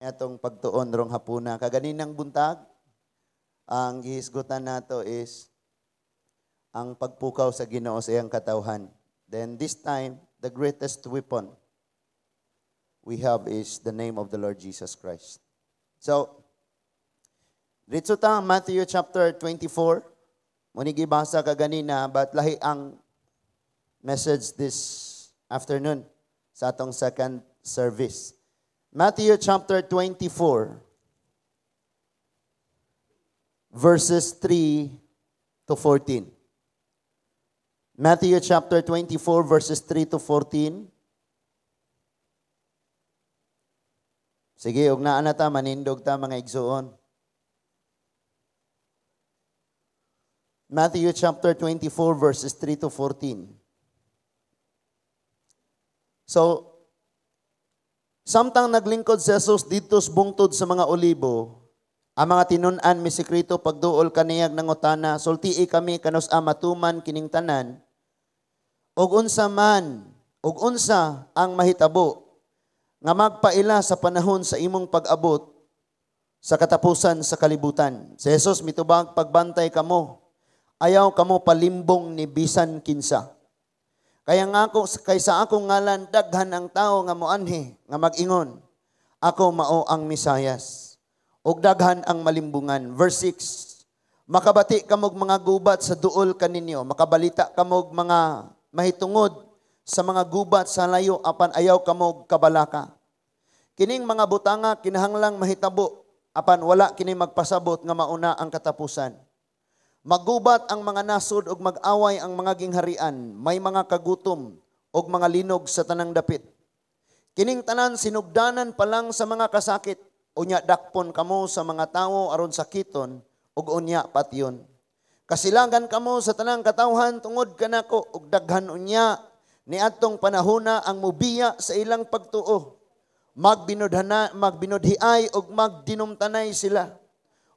Itong pagtuon rong hapuna. Kaganinang buntag, ang gihisgutan nato is ang pagpukaw sa Ginoo sa iyang katawhan. Then this time, the greatest weapon we have is the name of the Lord Jesus Christ. So, dito ta, Matthew chapter 24. Munigi basa kaganina, but lahi ang message this afternoon sa atong second service. Matthew chapter 24, verses 3 to 14. Matthew chapter 24, verses 3 to 14. Sige, ug naa na ta, manindog ta mga igsuon. Matthew chapter 24, verses 3 to 14. So, samtang naglingkod si Jesus dito sa bungtod sa mga olibo, ang mga tinun-an mi sekreto pagduol kaniyag ng utana, sultii kami kanus matuman kining tanan, ug unsa ang mahitabo nga magpaila sa panahon sa imong pag-abot sa katapusan sa kalibutan. Si Jesus mitubag, pagbantay kamo, ayaw kamo palimbong ni bisan kinsa. Kaysa akong ngalan, daghan ang tao nga moanhi, nga mag-ingon, ako mao ang Misayas. Og daghan ang malimbungan. Verse 6, makabati kamog mga gubat sa duol kaninyo, makabalita kamog mga mahitungod sa mga gubat sa layo, apan ayaw kamog kabalaka. Kining mga butanga, kinahanglang mahitabo, apan wala kini magpasabot nga mauna ang katapusan. Maggubat ang mga nasod ug mag-away ang mga gingharian, may mga kagutom ug mga linog sa tanang dapit. Kining tanan sinugdanan pa lang sa mga kasakit, unya dakpon kamo sa mga tawo aron sakiton ug unya patyon. Kasilagan kamo sa tanang katawhan tungod kanako ug daghan unya niadtong panahona ang mubiya sa ilang pagtuo. Magbinudhiay ug magdinumtanay sila.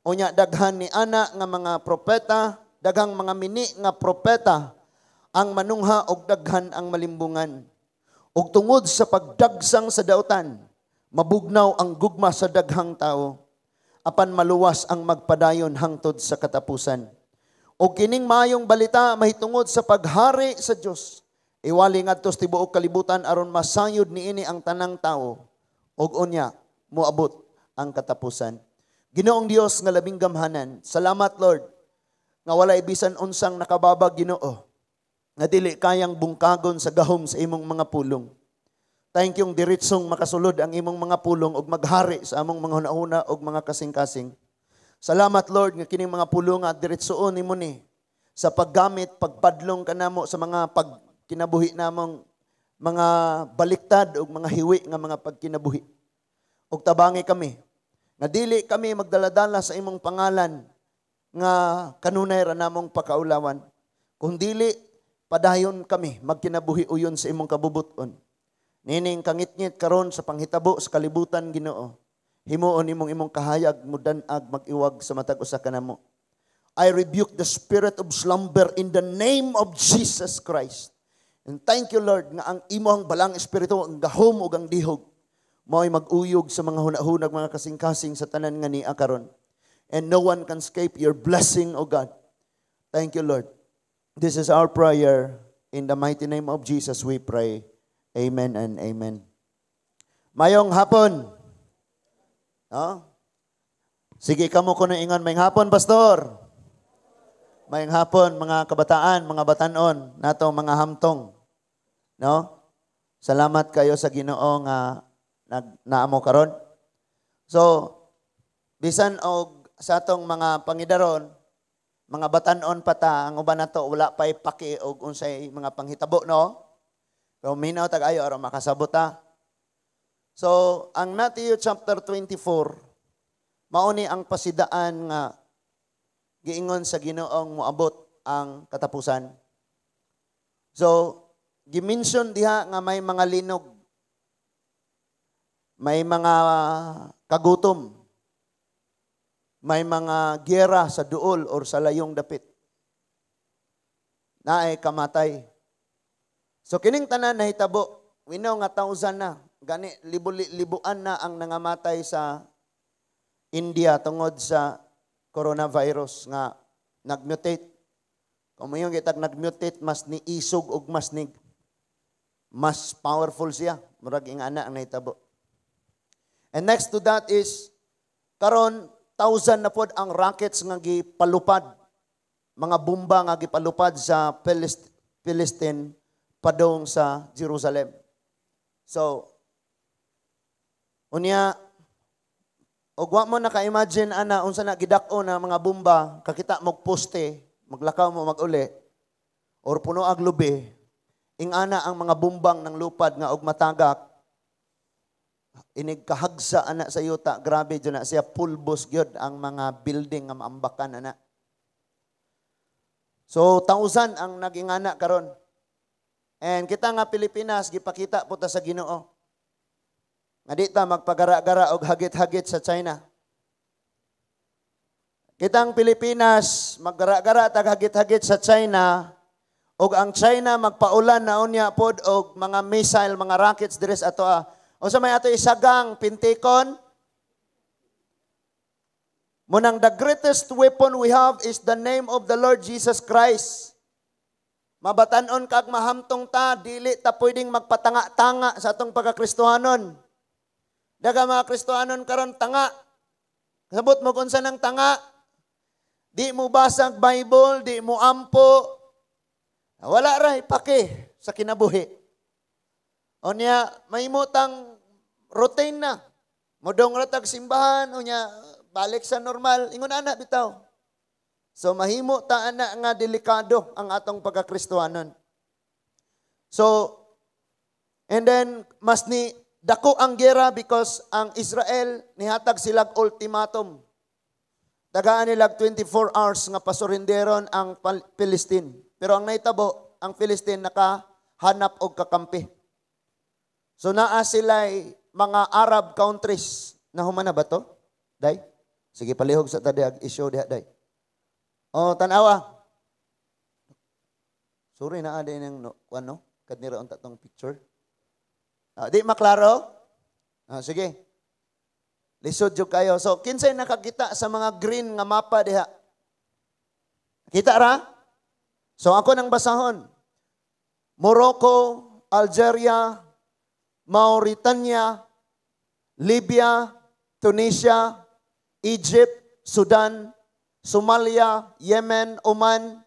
Unya daghan ni ana nga mga propeta, daghang mga mini nga propeta ang manungha og daghan ang malimbungan. Ug tungod sa pagdagsang sa dautan, mabugnaw ang gugma sa daghang tao, apan maluwas ang magpadayon hangtod sa katapusan. Ug kining maayong balita mahitungod sa paghari sa Dios, iwali ngadto sa tibuok kalibutan aron masayod niini ang tanang tao, ug unya moabot ang katapusan. Ginoong Dios nga labing gamhanan, salamat Lord, nga walay bisan unsang nakababag Ginoo, nga dili kayang bungkagon sa gahom sa imong mga pulong. Thank you diretsong makasulod ang imong mga pulong ug maghari sa among mga hunahuna ug mga kasing-kasing. Salamat Lord nga kining mga pulong nga diretsoon nimo ni sa paggamit, pagpadlong kanamo sa mga pagkinabuhi namong mga baliktad ug mga hiwi nga mga pagkinabuhi. Ug tabangi kami nga dili kami magdaladala sa imong pangalan nga kanunay ra namong pakaulawan. Kung dili, padayon kami magkinabuhi uyon sa imong kabubuton. Nining kangitngit karon sa panghitabo sa kalibutan Ginoo. Himuon imong kahayag mudan-ag mag-iwag sa matag usa kanamo. I rebuke the spirit of slumber in the name of Jesus Christ. And thank you Lord nga ang imong balang espiritu ang gahom ug ang dihog mao'y mag-uyog sa mga hunahunag, mga kasing-kasing sa tanan nga ni akaron. And no one can escape your blessing, O God. Thank you, Lord. This is our prayer. In the mighty name of Jesus we pray. Amen and amen. Mayong hapon. No? Sige kamo ko na ingon, mayong hapon, Pastor. Mayong hapon, mga kabataan, mga batanon, nato mga hamtong. No? Salamat kayo sa Ginoo nga naamo karon. So, bisan og sa atong mga pangidaron, mga batanon pata, ang uban nato wala pay paki og unsay mga panghitabo, no? Pero minaw tag-ayo aron makasabot ta. So, ang Matthew chapter 24, mao ni ang pasidaan nga giingon sa Ginoong moabot ang katapusan. So, gimension diha nga may mga linog, may mga kagutom, may mga gyera sa duol or sa layong dapit, naay kamatay. So kining tanan nahitabo, we know nga 1,000 na gani libuan na ang nangamatay sa India tungod sa coronavirus nga nagmutate. Kung mayong kitag nagmutate, mas niisog og mas powerful siya. Murag ing ana ang nahitabo. And next to that is, karon 1,000 na pod ang rockets nga gipalupad. Mga bomba nga gipalupad sa Palestine padong sa Jerusalem. So, unya, og wa mo naka-imagine ana unsa na gidako na mga bomba, kakita mog poste, maglakaw mo mag-uli, or puno ag lubi, ing ana ang mga bumbang ng lupad nga og matagak, inig kahagsa ana sa yuta, grabe dyan na siya, pulbos gyud ang mga building nga maambakan ana. So, 1,000 ang naging ana karon. And kita nga Pilipinas, gipakita po ta sa Ginoo. Nga di ta magpagara-gara og hagit-hagit sa China. Kitang Pilipinas, maggara-gara tag hagit-hagit sa China, og ang China magpaulan na unya pod og mga missile, mga rockets diri sa ato. O sa may ato isagang pintikon, munang the greatest weapon we have is the name of the Lord Jesus Christ. Mabatanon kag mahamtong ta, dili ta pwedeng magpatanga-tanga sa atong pagkakristohanon. Daga mga Kristohanon karon tanga. Sabot mo kung saan ang tanga. Di mo basag Bible, di mo ampo. Wala ra ipake sa kinabuhi. Unya, may mutang routine na. Mudong ratag simbahan, unya, balik sa normal. Ingon ana bitaw. So, mahimo ta ana nga delikado ang atong pagkakristohanon. So, and then, mas ni dako ang gera because ang Israel nihatag silag ultimatum. Tagaan nilag 24 hours nga pasurinderon ang Palestine. Pero ang naitabo, ang Palestine nakahanap og kakampi. So naa sila'y mga Arab countries na humana ba to? Day? Sige, palihog sa tadi ag issue diha, day. O, tanawa. Sorry na din yung ano? Kadnira on tatong picture. Di maklaro? Sige. Lisod yung kayo. So, kinsay nakakita sa mga green nga mapa diha? Kita ra? So, ako nang basahon. Morocco, Algeria, Mauritania, Libya, Tunisia, Egypt, Sudan, Somalia, Yemen, Oman,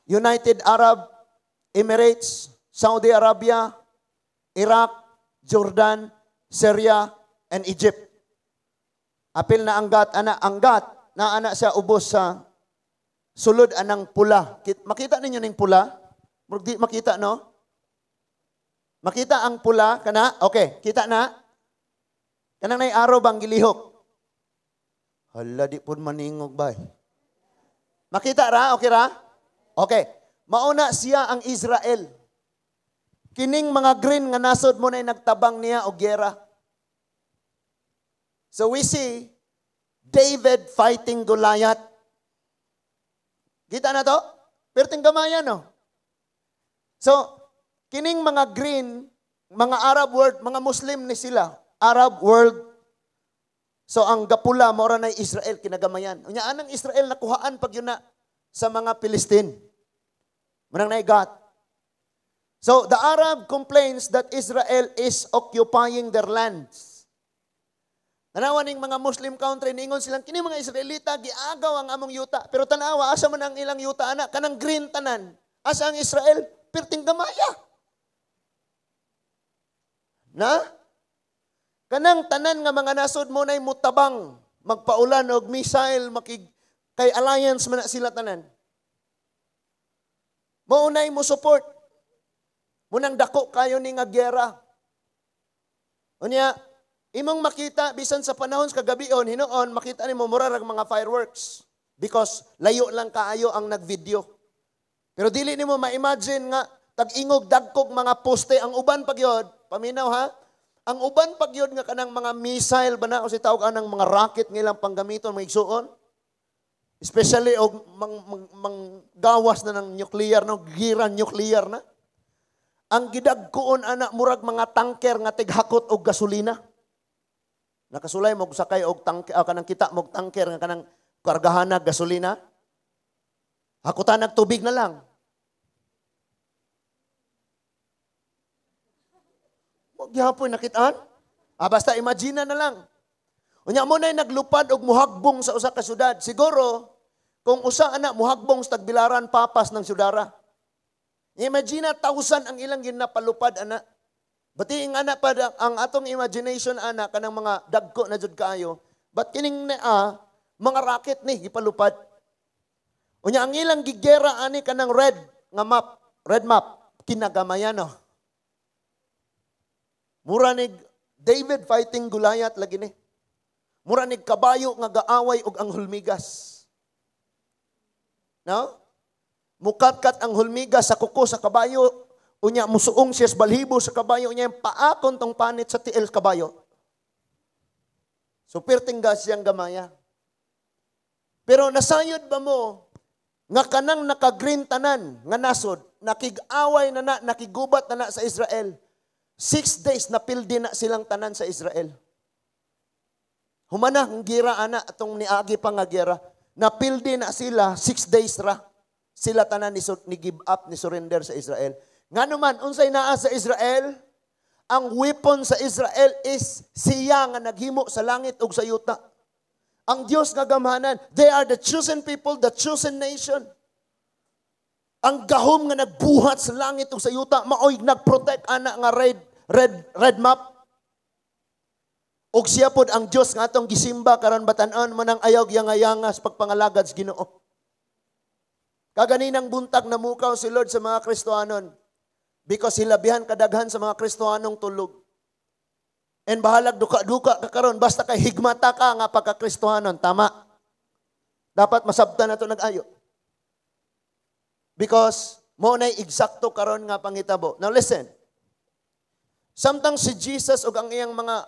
United Arab Emirates, Saudi Arabia, Iraq, Jordan, Syria, and Egypt. Apil na anggat na ana siya ubos sa sulod anang pula. Makita ninyo ning pula? Di makita, no? Makita ang pula, kana? Okay, kita na? Kanang na araw bang gilihok? Hala, di po maningog ba? Makita ra? Okay ra? Okay. Mauna siya ang Israel. Kining mga green nga nasod mo na nagtabang niya o gera. So we see David fighting Goliath. Kita na to? Perting gamayan, no? So, kining mga green, mga Arab world, mga Muslim ni sila. Arab world. So, ang gapula, maura na Israel, kinagamayan. Unya, anang Israel nakuhaan pag yun na sa mga Palestine. Manang naigat. So, the Arab complains that Israel is occupying their lands. Tanawa ning mga Muslim country, ningon silang, kini mga Israelita, giagaw ang among yuta. Pero tanawa, asa man ang ilang yuta, anak, kanang green tanan. Asa ang Israel? Perting gamaya. Na? Kanang tanan nga mga nasod mo na'y mutabang, magpaulan og missile, kay alliance man na sila tanan. Maunay mo support. Munang dako kayo ni nga gera. Unya, imong makita, bisan sa panahon sa kagabion, hinoon, makita ni mo murarag mga fireworks. Because layo lang kaayo ang nagvideo. Pero dili ni mo ma-imagine nga, tag-ingog, dagkog mga poste, ang uban pagyod, paminaw ha, ang uban pagyod nga kanang mga missile ba na, o si tawag anang mga rocket nga ilang panggamiton, mga igsuon. Especially, og gawas na ng nuclear, no? Gira nuclear na. Ang gidagkuon ana murag mga tangker nga tighakot og gasolina. Nakasulay mo sakay og tangker kanang kita mo tangker nga kanang kargahan na gasolina. Hakutan ng tubig na lang. Gihapon nakitaan? Basta imagine na lang. Unya mo na'y naglupad og muhagbong sa usa ka syudad. Siguro, kung usa ana muhagbong sa tagbilaran papas ng syudara. Imagine 1,000 ang ilang ginapalupad ana. Bati ana pa ang atong imagination ana kanang mga dagko na jud kaayo. But kining mga rocket ni gipalupad. Unya ang ilang gigera ani kanang red map kinagamayan no. Mura nig David fighting Goliath lagi ni. Mura nig kabayo nga gaaway og ang hulmigas. No? Mukatkat ang hulmigas sa kuko sa kabayo. Unya musuong siya sa balhibo sa kabayo. Unya paakon tong panit sa tiil kabayo. So pertinggas siyang gamaya. Pero nasayod ba mo nga kanang naka-green tanan nga nasod, nakig-away na nakigubat na sa Israel. 6 days na pildi na silang tanan sa Israel. Humana ang gira ana atong niagi pa nga gira. Napildi na sila 6 days ra. Sila tanan ni give up ni surrender sa Israel. Nganuman unsay naa sa Israel? Ang weapon sa Israel is siya nga naghimo sa langit ug sa yuta. Ang Dios nga gamhanan, they are the chosen people, the chosen nation. Ang gahom nga nagbuhat sa langit ug sa yuta maoy nagprotect ana nga red map. Og siya pod ang Dios nga atong gisimba karon batan-on man ang ayaw yangayangas pagpangalagad sa Ginoo. Kaganinang buntag namukaw si Lord sa mga Kristohanon because hilabihan kadaghan sa mga Kristohanong tulog. And bahalag duka-duka ka karon basta kay higmata ka nga pagka-Kristohanon, tama. Dapat masabtan nato nag-ayo. Because mo na eksakto karon nga pangitabo. Now listen. Samtang si Jesus ug ang iyang mga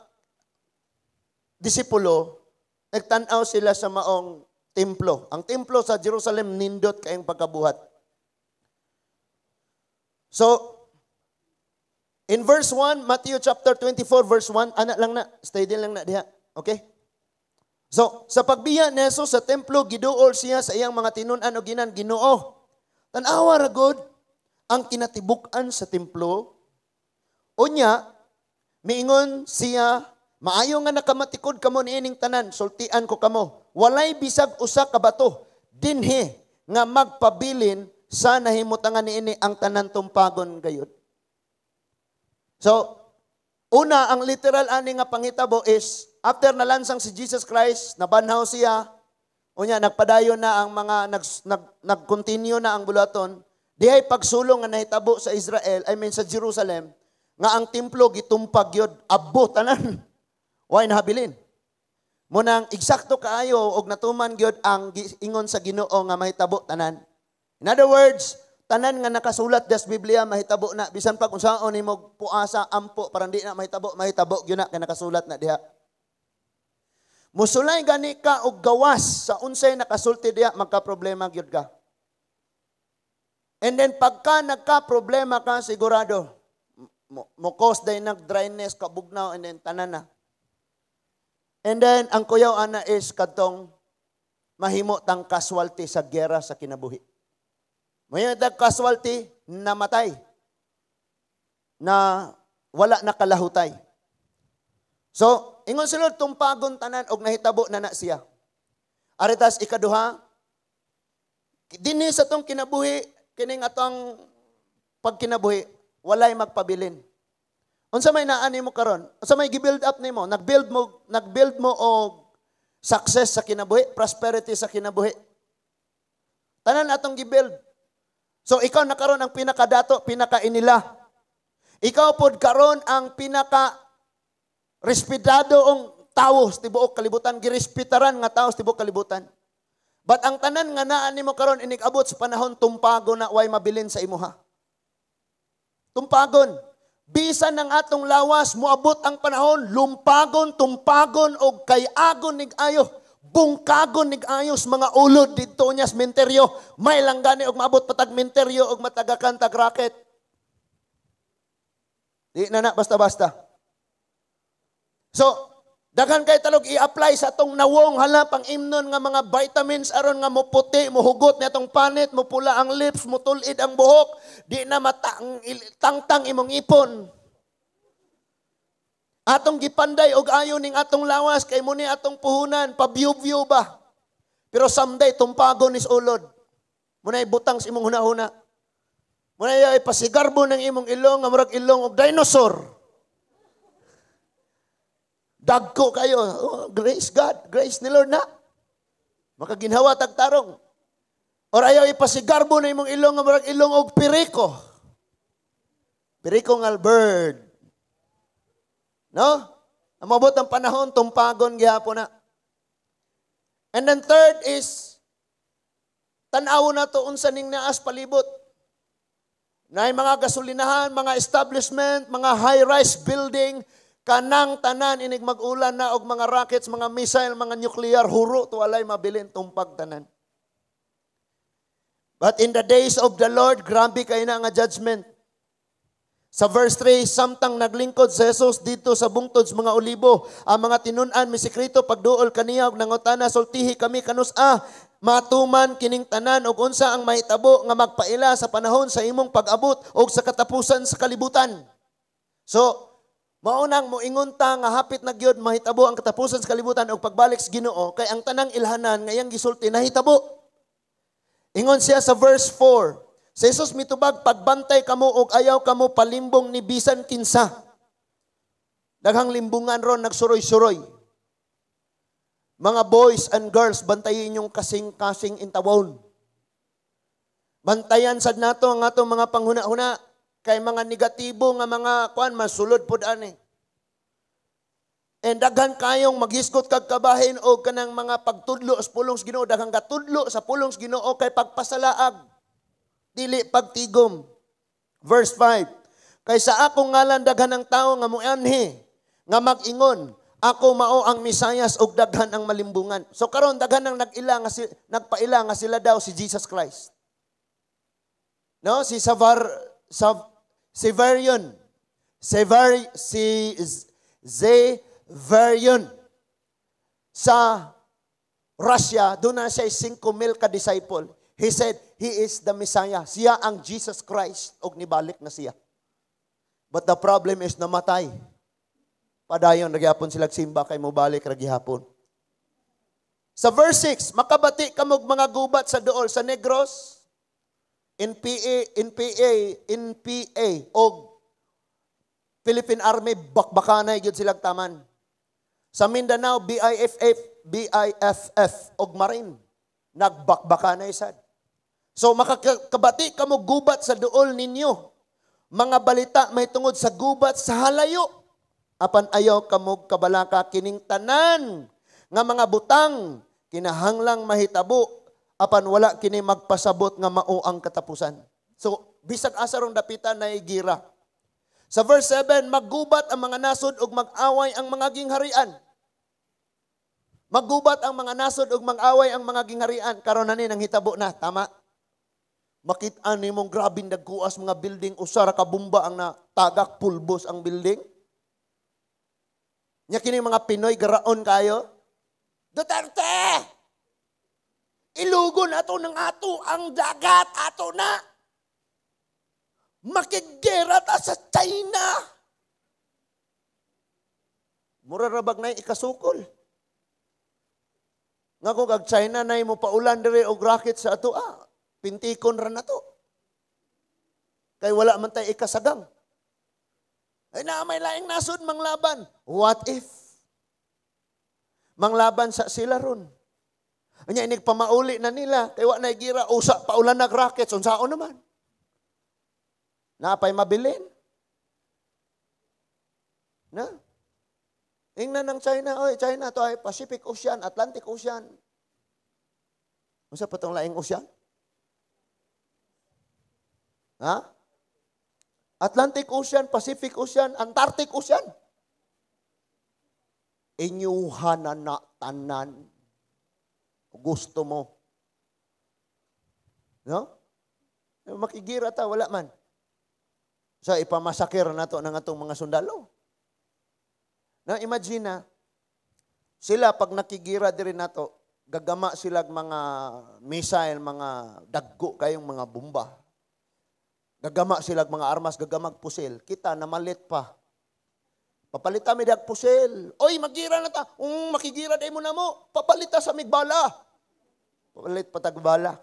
disipulo nagtan-aw sila sa maong templo. Ang templo sa Jerusalem nindot kayong pagkabuhat. So in verse 1, Matthew chapter 24 verse 1, anak lang na, stay din lang na diha. Okay? So sa pagbiya ni Jesus sa templo giduol siya sa iyang mga tinun-an og ginan Ginoo. Tan-awa ra gud ang kinatibuk-an sa templo. Unya, miingon siya, maayo nga nakamatikod kamo niining tanan, sultian ko kamo. Walay bisag usa ka bato dinhi nga magpabilin sa nahimutangan niini ang tanan tumpagon gayud. So, una ang literal ani nga pangitabo is after nalansang si Jesus Christ, nabanhaw siya. Unya nagpadayon na ang mga nag-continue na ang bulaton. Dihay pagsulong nga nahitabo sa Israel, sa Jerusalem, nga ang templo gitumpag yod abot tanan. Way nahabilin. Munang eksakto kaayo og natuman gyud ang ingon sa Ginoo nga mahitabo tanan. In other words, tanan nga nakasulat das Biblia mahitabo na bisan pag unsaon nimo puasa ampo para di na mahitabo gyud na kay nakasulat na diha. Musulay gani ka og gawas sa unsay nakasulti diha magka-problema gyud ka. And then pagka nagka-problema ka sigurado mo cause day nag-dryness, kabugnaw and then tanan na. And then ang kuyaw ana is kadtong mahimo tang casualty sa gera sa kinabuhi. Mahimo tang casualty namatay na wala nakalahutay. So, ingon sila tumpagon tanan og nahitabo na siya. Aritas ikaduha, dinhi sa tong kinabuhi, kining atong pagkinabuhi, walay magpabilin. Unsa may naani mo karon? Unsa may gi-build up nimo? Nag-build mo og success sa kinabuhi, prosperity sa kinabuhi. Tanan atong gi-build. So ikaw na karon ang pinakadato, pinakainila. Ikaw pod karon ang pinaka respetado ang tawo sa tibuok kalibutan, girespetaran nga tawo sa tibuok kalibutan. But ang tanan nga naa nimo karon inig-abot sa panahon tumpagon na way mabilin sa imuha. Tumpagon. Bisan ng atong lawas moabot ang panahon lumpagon, tumpagon og kayagon nig-ayo, bungkagon nig-ayos mga ulod didto nya sa menteryo. May lang gani og maabot patag menteryo og matagakan tag racket. Di na basta-basta. So, daghan kay talog i-apply sa atong nawong hala pang imnon nga mga vitamins aron nga mo puti, mo hugot na atong panit, mo pula ang lips, mo tulid ang buhok, di na tangtang imong ipon. Atong gipanday og ayo ning atong lawas kay muni atong puhunan, pa-view ba? Pero someday tumpagon is ulod. Muna ibutang sa imong hunahuna. Muna ipasigarbo ng imong ilong nga murag ilong og dinosaur. Dagko kayo. Oh, grace God. Grace ni Lord na. Makaginhawa tagtarong. Or ayaw ipasigarbo na imong ilong nga marag ilong og piriko. Piriko nga bird. No? Amabot ang panahon, tumpagon gihapon na. And then third is, tanaw na to unsa ning naas palibot. Na mga gasolinahan, mga establishment, mga high-rise building, kanang tanan inig mag-ulan na og mga rockets, mga missile, mga nuclear huro to alay mabilin tumpag tanan. But in the days of the Lord, grabe kay na nga judgment. Sa verse 3, samtang naglingkod sa Jesus dito sa bungtod sa mga olibo, ang mga tinun-an misikreto pagduol kaniya og nangutana sultihi kami kanus matuman kining tanan og unsa ang mahitabo nga magpaila sa panahon sa imong pag-abot og sa katapusan sa kalibutan. So, maunang moingunta nga hapit na gyud mahitabo ang katapusan sa kalibutan og pagbalik sa Ginoo kay ang tanang ilhanan nga iyang gisulti nahitabo. Ingon siya sa verse 4, sa Jesus mitubag pagbantay kamo og ayaw kamo palimbong ni bisan kinsa. Daghang limbungan ron nagsuroy-suroy. Mga boys and girls, bantayin yung kasing-kasing intawon. Bantayan sad nato ang atong mga panghuna-huna. Kay mga negatibo nga mga masulod pod ani. And daghan kayong maghiskot kag kabahin o kanang mga pagtudlo sa pulong sa Ginoo, daghang katudlo sa pulong sa Ginoo kay pagpasalaag, dili pagtigom. Verse 5. Kay sa akong ngalan daghan ang tawo nga moanhi nga mag-ingon, ako mao ang Misayas og daghan ang malimbungan. So karon daghan ang nagpaila nga sila daw si Jesus Christ. No, si Severian sa Russia, doon na siya 5,000 ka-disciple. He said, he is the Messiah. Siya ang Jesus Christ og nibalik na siya. But the problem is namatay. Padayon, nagyapon sila simba kay mobalik ragihapon. Sa verse 6, makabati kamog mga gubat sa dool sa Negros, NPA, og Philippine Army, bakbakanay gyud silang taman. Sa Mindanao, BIFF, og Marine, nagbakbakanay sad. So makakabati kamo gubat sa duol ninyo. Mga balita may tungod sa gubat sa halayo. Apan ayaw kamo kabalaka kining tanan nga mga butang kinahanglang mahitabo apan wala kini magpasabot nga mao ang katapusan. So, bisag asa rong dapitan na igira. Sa verse 7, maggubat ang mga nasod ug mag-away ang mga gingharian. Maggubat ang mga nasod ug mag-away ang mga gingharian. Karon na ni nang hitabo na, tama? Makit-an nimong grabing dagkuas mga building, usara ka bomba ang natagak pulbos ang building. Nya kini mga Pinoy garaon kayo. Duterte! Ilugon ato ng ato ang dagat ato na. Makigera ta sa China. Mura rabag na ikasukol. Nga kung kag China na mo paulan dire og rocket sa ato, pintikon ra na to. Kay wala man tay ikasagang. Ay na may laing nasod manglaban. What if? Manglaban sa sila ron. Anya inig pamauli na nila. Kaya wa na igira, usa paulan nag rockets. Unsaon naman? Napay mabilin. Na? Ingnan ng China. Oy, China to ay Pacific Ocean, Atlantic Ocean. Unsa pa tong laing ocean? Ha? Atlantic Ocean, Pacific Ocean, Antarctic Ocean. Inyuhanan na tanan. Gusto mo. No? Makigira ta, wala man. sa ipamasakir nato ng atong mga sundalo. Now imagine na, sila pag nakigira diri nato, gagama sila mga missile, mga daggo kayong mga bomba. Gagama sila mga armas, gagamag pusil. Kita namalit pa. Papalita mi dag pusil. Oy, magira na ta. Makigira day mo na mo. Papalita sa migbala. Papalit patagbala.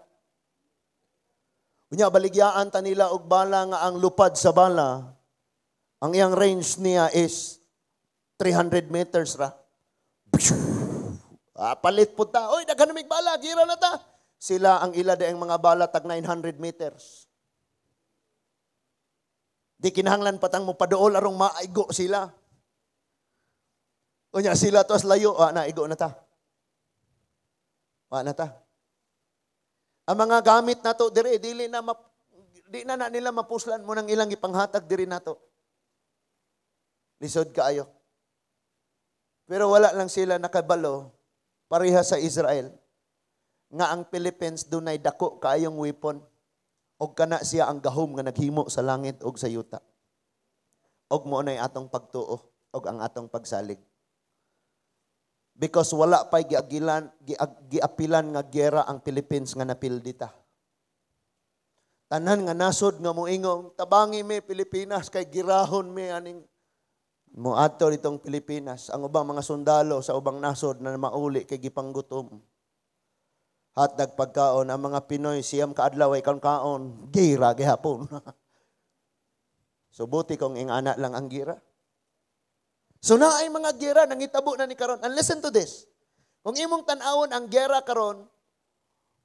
Unya baligyaan ta nila og bala nga ang lupad sa bala. Ang iyang range niya is 300 meters ra. Palit po ta. Oy, daghan na migbala, gira na ta. Sila ang ila ang mga bala tag 900 meters. Di kinahanglan patang mo paduol arong maigo sila. Unya sila to as layo, naigo na ta. Na ta. Ang mga gamit nato dire di na nila mapuslan mo nang ilang ipanghatag diri nato. Lisod kaayo. Pero wala lang sila nakabalo pareha sa Israel nga ang Philippines dunay dako kaayong weapon og kana siya ang gahom nga naghimo sa langit og sa yuta. Og mo nay atong pagtuo og ang atong pagsalig. Because wala pay giapilan nga gera ang Philippines nga napildita. Tanan nga nasod nga moingong tabangi mi Pilipinas kay girahon mi aning moadto ditong Pilipinas. Ang ubang mga sundalo sa ubang nasod na mauli kay gipanggutom. Hatag pagkaon ang mga Pinoy siyam kaadlaw ay kaon gira gihapon. So buti kung ingana lang ang gira. So na ay mga gira nangitabo na ni karon. And listen to this. Kung imong tan-awon ang gera karon,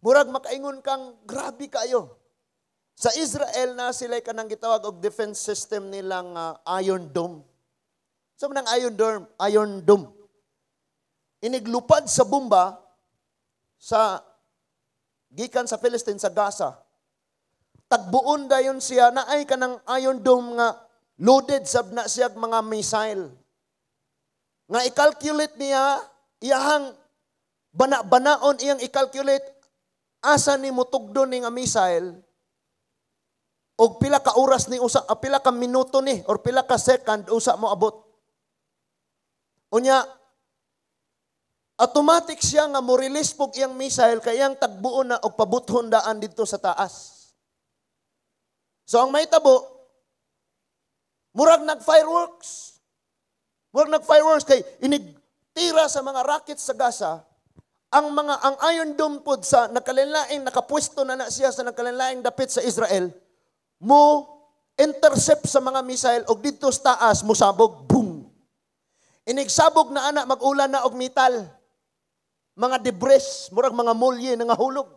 murag makaingon kang grabe kayo. Sa Israel na sila kanang gitawag og defense system nilang Iron Dome. So nang Iron Dome. Iniglupad sa bomba sa gikan sa Palestine sa Gaza. Tagbuon dayon siya na ay kanang Iron Dome nga loaded sab na siya mga missile. Nga i-calculate niya iyahang bana-banaon iyang i-calculate asa ni mutugdon ni nga missile og pila ka oras ni usa pila ka minuto ni or pila ka second usa mo abot. Unya, automatic siya nga mo-release pog iyang missile kay iyang tagbuon na og pabuthon daan dito sa taas. So ang mahitabo, murag nag-fireworks. Murag nag-fireworks kay inigtira sa mga rockets sa Gaza, ang Iron Dome pod sa nakalinlaing nakapwesto na siya sa nakalinlaing dapit sa Israel, mo intercept sa mga missile og dito sa taas mo sabog, boom. Inigsabog na anak mag-ulan na og metal. Mga debris, murag mga molye nga hulog.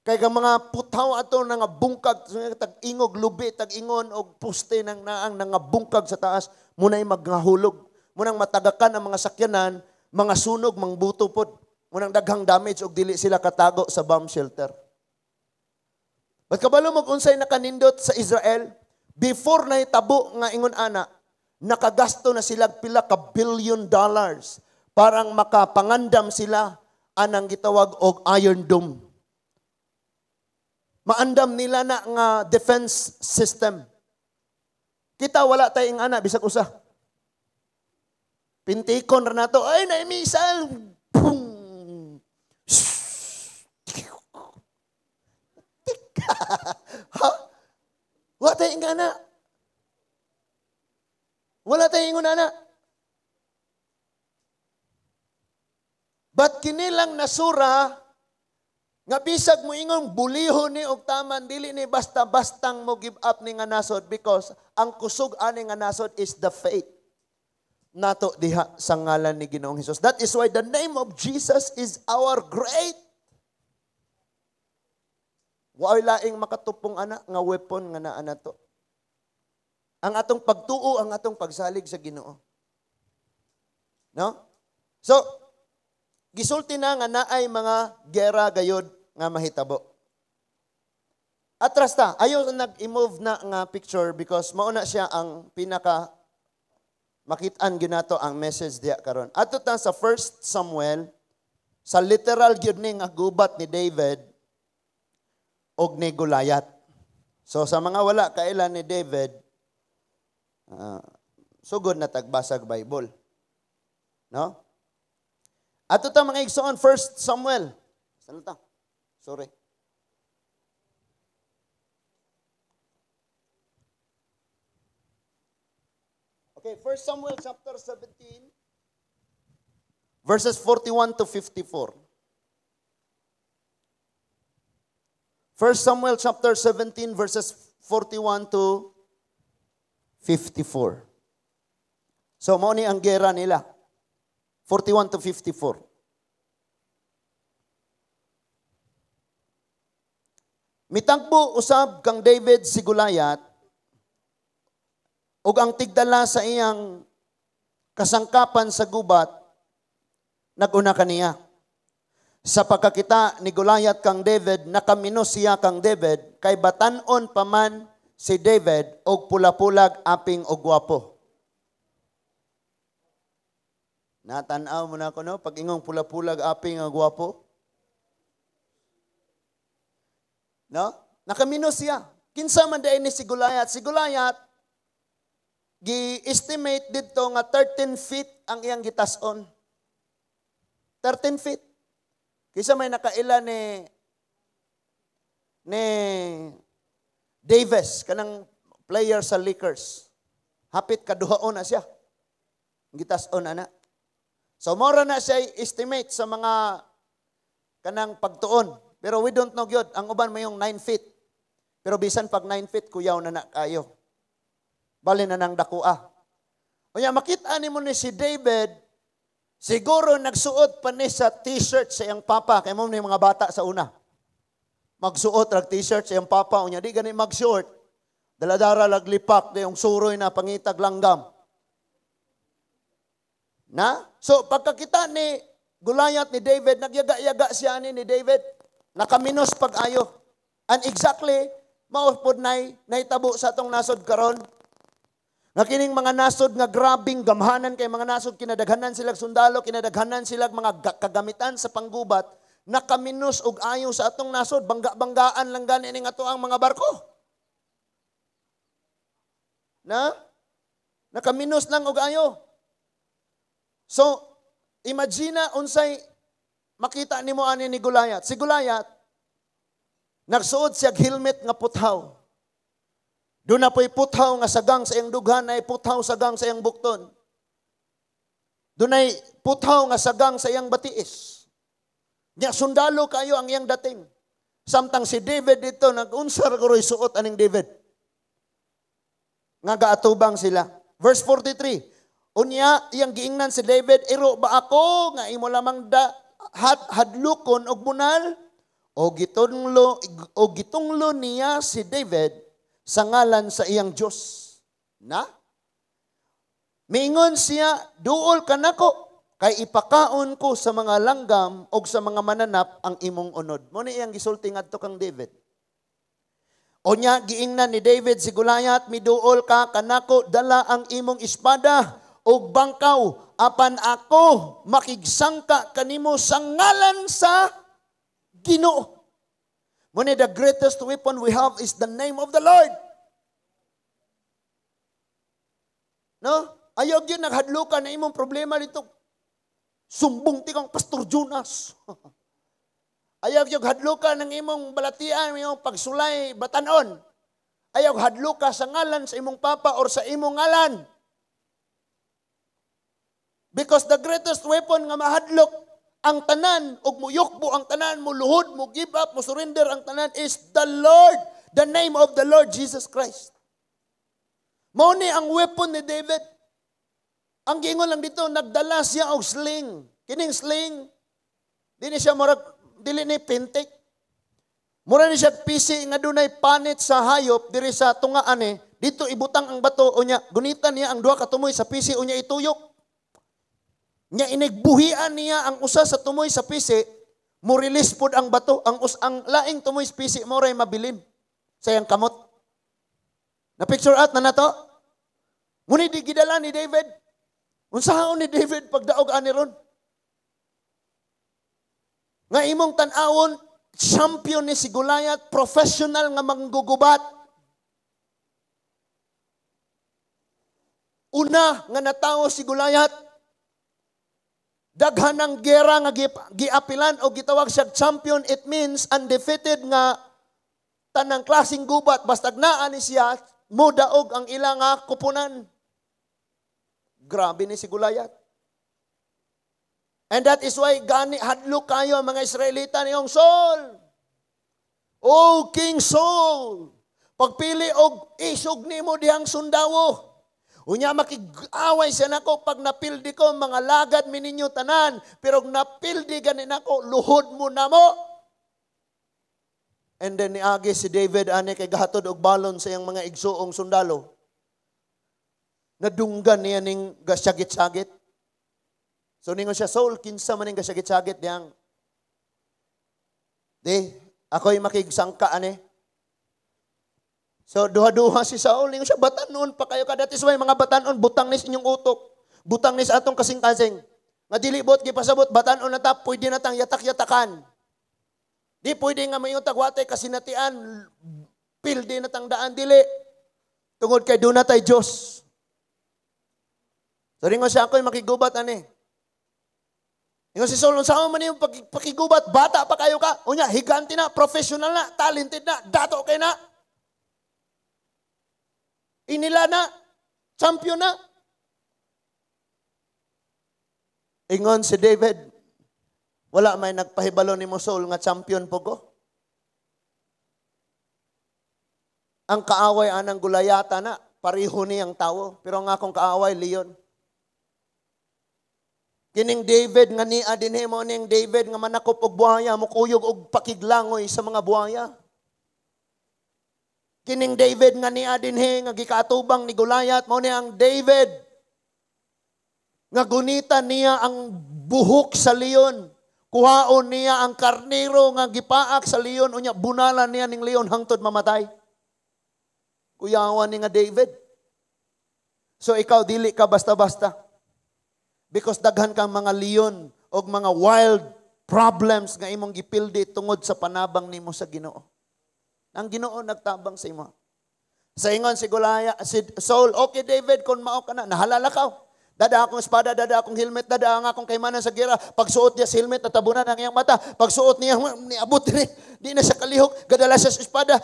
Kay ka mga putaw ato nga bungkag, tag-ingog lubi, tag-ingon og poste nang naang nga bungkag sa taas, munay maghahulog. Munang matagakan ang mga sakyanan, mga sunog, mga buto pod. Munang daghang damage og dili sila katago sa bomb shelter. Ba't kabalo mo unsay nakanindot sa Israel? Before na hitabo nga ingon ana, nakagasto na sila pila ka $1 billion parang makapangandam sila anang gitawag og Iron Dome. Maandam nila na nga defense system. Kita wala tayong ana bisag usa. Pintikon ra nato ay na missile. Boom. Ha? Wala tayong ana. Wala tayong ingon na. But kinilang nasura, nga bisag mo ingon, bulihon ni og taman, dili ni basta-bastang mo give up ni nga nasod because ang kusog ani nga nasod is the faith. Nato diha sa ngalan ni Ginoong Hesus. That is why the name of Jesus is our great. Wa laing makatupong ana nga weapon nga naa nato. Ang atong pagtuo, ang atong pagsalig sa Ginoo. No? So, gisulti na nga naay mga gera gayod nga mahitabo. Atras ta, ayaw nag-move na nga picture because mauna siya ang pinaka makitaan ginato ang message diya karon. Ato ta sa 1 Samuel, sa literal gyud ni nga gubat ni David og ni Goliath. So sa mga wala kailan ni David, sugod na tagbasag Bible. No? At ito mga igsoon, 1 Samuel. Saan ito? Sorry. Okay, 1 Samuel chapter 17, verses 41 to 54. 1 Samuel chapter 17, verses 41 to 54. So, mao ni ang gera nila. 41 to 54. Mitagbo usab kang David si Goliath, ug ang tigdala sa iyang kasangkapan sa gubat, naguna kaniya. Sa pagkakita ni Goliath kang David, nakaminos siya kang David, kay batanon paman si David, og pula-pulag aping og gwapo. Natanaw mo na ako, no? Pag ingong pula-pulag aping og gwapo. No? Nakaminos siya. Kinsa man dayon ni si Goliath? Si Goliath, gi-estimate dito nga 13 feet ang iyang gitas-on. 13 feet. Kisa may nakaila ni Davis, kanang player sa Lakers. Hapit kaduhaon na siya. Gitas-on ana. So mora na siya estimate sa mga kanang pagtuon. Pero we don't know gyud. Ang uban may yung 9 feet. Pero bisan pag 9 feet, kuyaw na kayo. Bali na nang dakua. O yan, makita ni mo ni si David, siguro nagsuot pa ni sa t-shirt sa iyang papa. Kaya mo ni mga bata sa una. Magsuot rag t-shirt sa iyang papa. O niya, di gani mag-short. Daladara laglipak, di yung suroy na pangitag langgam. Na? So, pagkakita ni Goliath ni David, nagyaga-yaga siya ni David. Nakaminos pag-ayo. And exactly, maupod naitabo sa atong nasod karon. Nga kining mga nasod nga grabing gamhanan kay mga nasod kinadaghanan silang sundalo, kinadaghanan silang mga kagamitan sa panggubat, nakaminos og ayo sa atong nasod, bangga-banggaan lang gani ning ato ang mga barko. Na? Nakaminos lang og ayo. So, imagine unsay makita nimo ani ni Goliath. Si Goliath nagsuot siya helmet nga puthaw. Doon na po'y puthaw nga sagang sa iyang dughan, ay puthaw sagang sa iyang bukton. Doon ay puthaw nga sagang sa iyang batiis. Nya sundalo kayo ang iyang dating. Samtang si David dito, nag-unsar ko rin suot aning David. Nga gaatubang sila. Verse 43, unya, iyang giingnan si David, iro ba ako nga imo lamang hadlukon og bunal? O gitunglo niya si David sa ngalan sa iyang Diyos. Na? Miingon siya, duol ka nako, kay ipakaon ko sa mga langgam o sa mga mananap ang imong unod. Muna iyang gisulti ngadto kang David. O niya, giingnan ni David si Goliath, miduol ka kanako, dala ang imong espada o bangkaw, apan ako makigsangka kanimo sa ngalan sa Ginoo. Muna the greatest weapon we have is the name of the Lord. No? Ayaw yun, naghadlukan na imong problema dito. Sumbong ti kang Pastor Jonas. Ayaw yung hadlukan ng imong balatian, imong pagsulay, batanon. Ayaw hadluka sa ngalan sa imong papa or sa imong ngalan. Because the greatest weapon nga mahadlok ang tanan, ug muyukbo ang tanan, mo luhod, mo give up, mo surrender ang tanan is the Lord, the name of the Lord Jesus Christ. Mao ni ang weapon ni David. Ang giingon lang dito, nagdala siya og sling. Kining sling, dili ni pintik. Mura ni siya pisi nga dunay panit sa hayop diri sa tungaan ni, dito ibutang ang bato unya, gunitan niya ang duha ka tumoy sa pisi unya ituyok. Nya inigbuhian niya ang usa sa tumoy sa pisi, mo release pod ang bato, ang laing tumoy sa pisi mo ray mabilin sa iyang kamot. Na picture out na nato. Muni di gidala ni David. Unsaon ni David pagdaog ani ron? Nga imong tan-awon, champion ni si Goliath, professional nga manggugubat, Una nga natawo si Gulayat, daghan ng gera nga giapilan o gitawag siya champion. It means undefeated nga tanang klaseng gubat. Basta naa ni siya, mudaog ang ilang nga kupunan. Grabe ni si Gulayat. And that is why gani hadlok kayo mga Israelita niyong Saul. Oh, King Saul, pagpili og isog nimo dihang sundawo. Unya makig-away siya nako pag napildi ko mga lagad mininyo tanan, pero napildi ganin ako luhod mo namo. And then niagi si David ani kay gahatod og balon sa iyang mga igsuong sundalo. Nadunggan niya ning gasyagit-sagit. So ningon siya, Saul, kinsa man ning gasyagit-sagit diyang. Ako'y makigsangka ani. So, duha-duha si Saul. Ningon siya, batanon pa kayo ka. That is why mga batanon, butang nis inyong utok. Butang nis atong kasing-kasing. Nga dilibot, gipasabot, batanon na ta, pwede na tang yatak-yatakan. Di pwede nga mayong tagwate, kasinatian, pildi na tang daan, dili. Tungod kay doon na tayo Diyos. So, ningon siya, ako'y makigubat ani. Ningon si Saul, saan man yung pakigubat, bata pa kayo ka. Unya, higanti na, professional na, talented na, dato kay na. Inila na, champion na. Ingon si David, wala may nagpahibalo ni mo Saul nga champion po ko. Ang kaaway anang Gulayata na, pariho niyang tawo. Pero ang akong kaaway, Leon. Kining David nga ni adinhe mo ning David nga manakop og buhaya, mukuyog og pakiglangoy sa mga buhaya. Kining David nga ni adinhe nga gikaatubang ni Goliath, mao ni ang David nga gunita niya ang buhok sa leon. Kuhaon niya ang karnero nga gipaak sa leon, unya bunalan niya ning leon hangtod mamatay. Kuyawan ni nga David. So ikaw dili ka basta-basta. Because daghan kang mga leon o mga wild problems nga imong gipildi tungod sa panabang nimo sa Ginoo. Ang Ginoo nagtabang sa imo. Sa ingon si Saul, okay David, kung mao ka na, nahalala ka. Dada akong espada, dada akong helmet, dada ang akong kaymanan sa gera. Pagsuot niya sa helmet, natabunan ang iyang mata. Pagsuot niya, niabot di na siya kalihok. Gadala siya sa espada,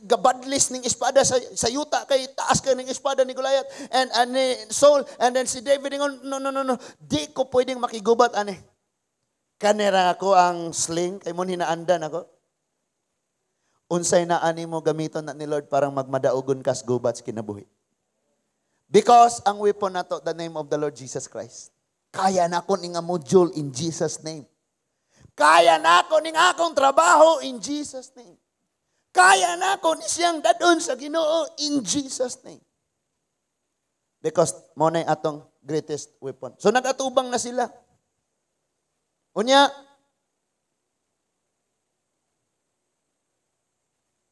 gabadlis ning espada sa yuta, kay taas ka ning espada ni Goliath. And ni Saul, and then si David, no. Di ko pwedeng makigubat, ane. Kanera ako ang sling, kay mo hinaandan ako. Unsay na ani mo gamiton na ni Lord parang magmadaugon kas gubat sa kinabuhi. Because ang weapon na to, the name of the Lord Jesus Christ. Kaya na ko ning module in Jesus' name. Kaya na ko ning akong trabaho in Jesus' name. Kaya na ko ni siyang dadon sa Ginoo in Jesus' name. Because mo na atong greatest weapon. So nagatubang na sila. Unya,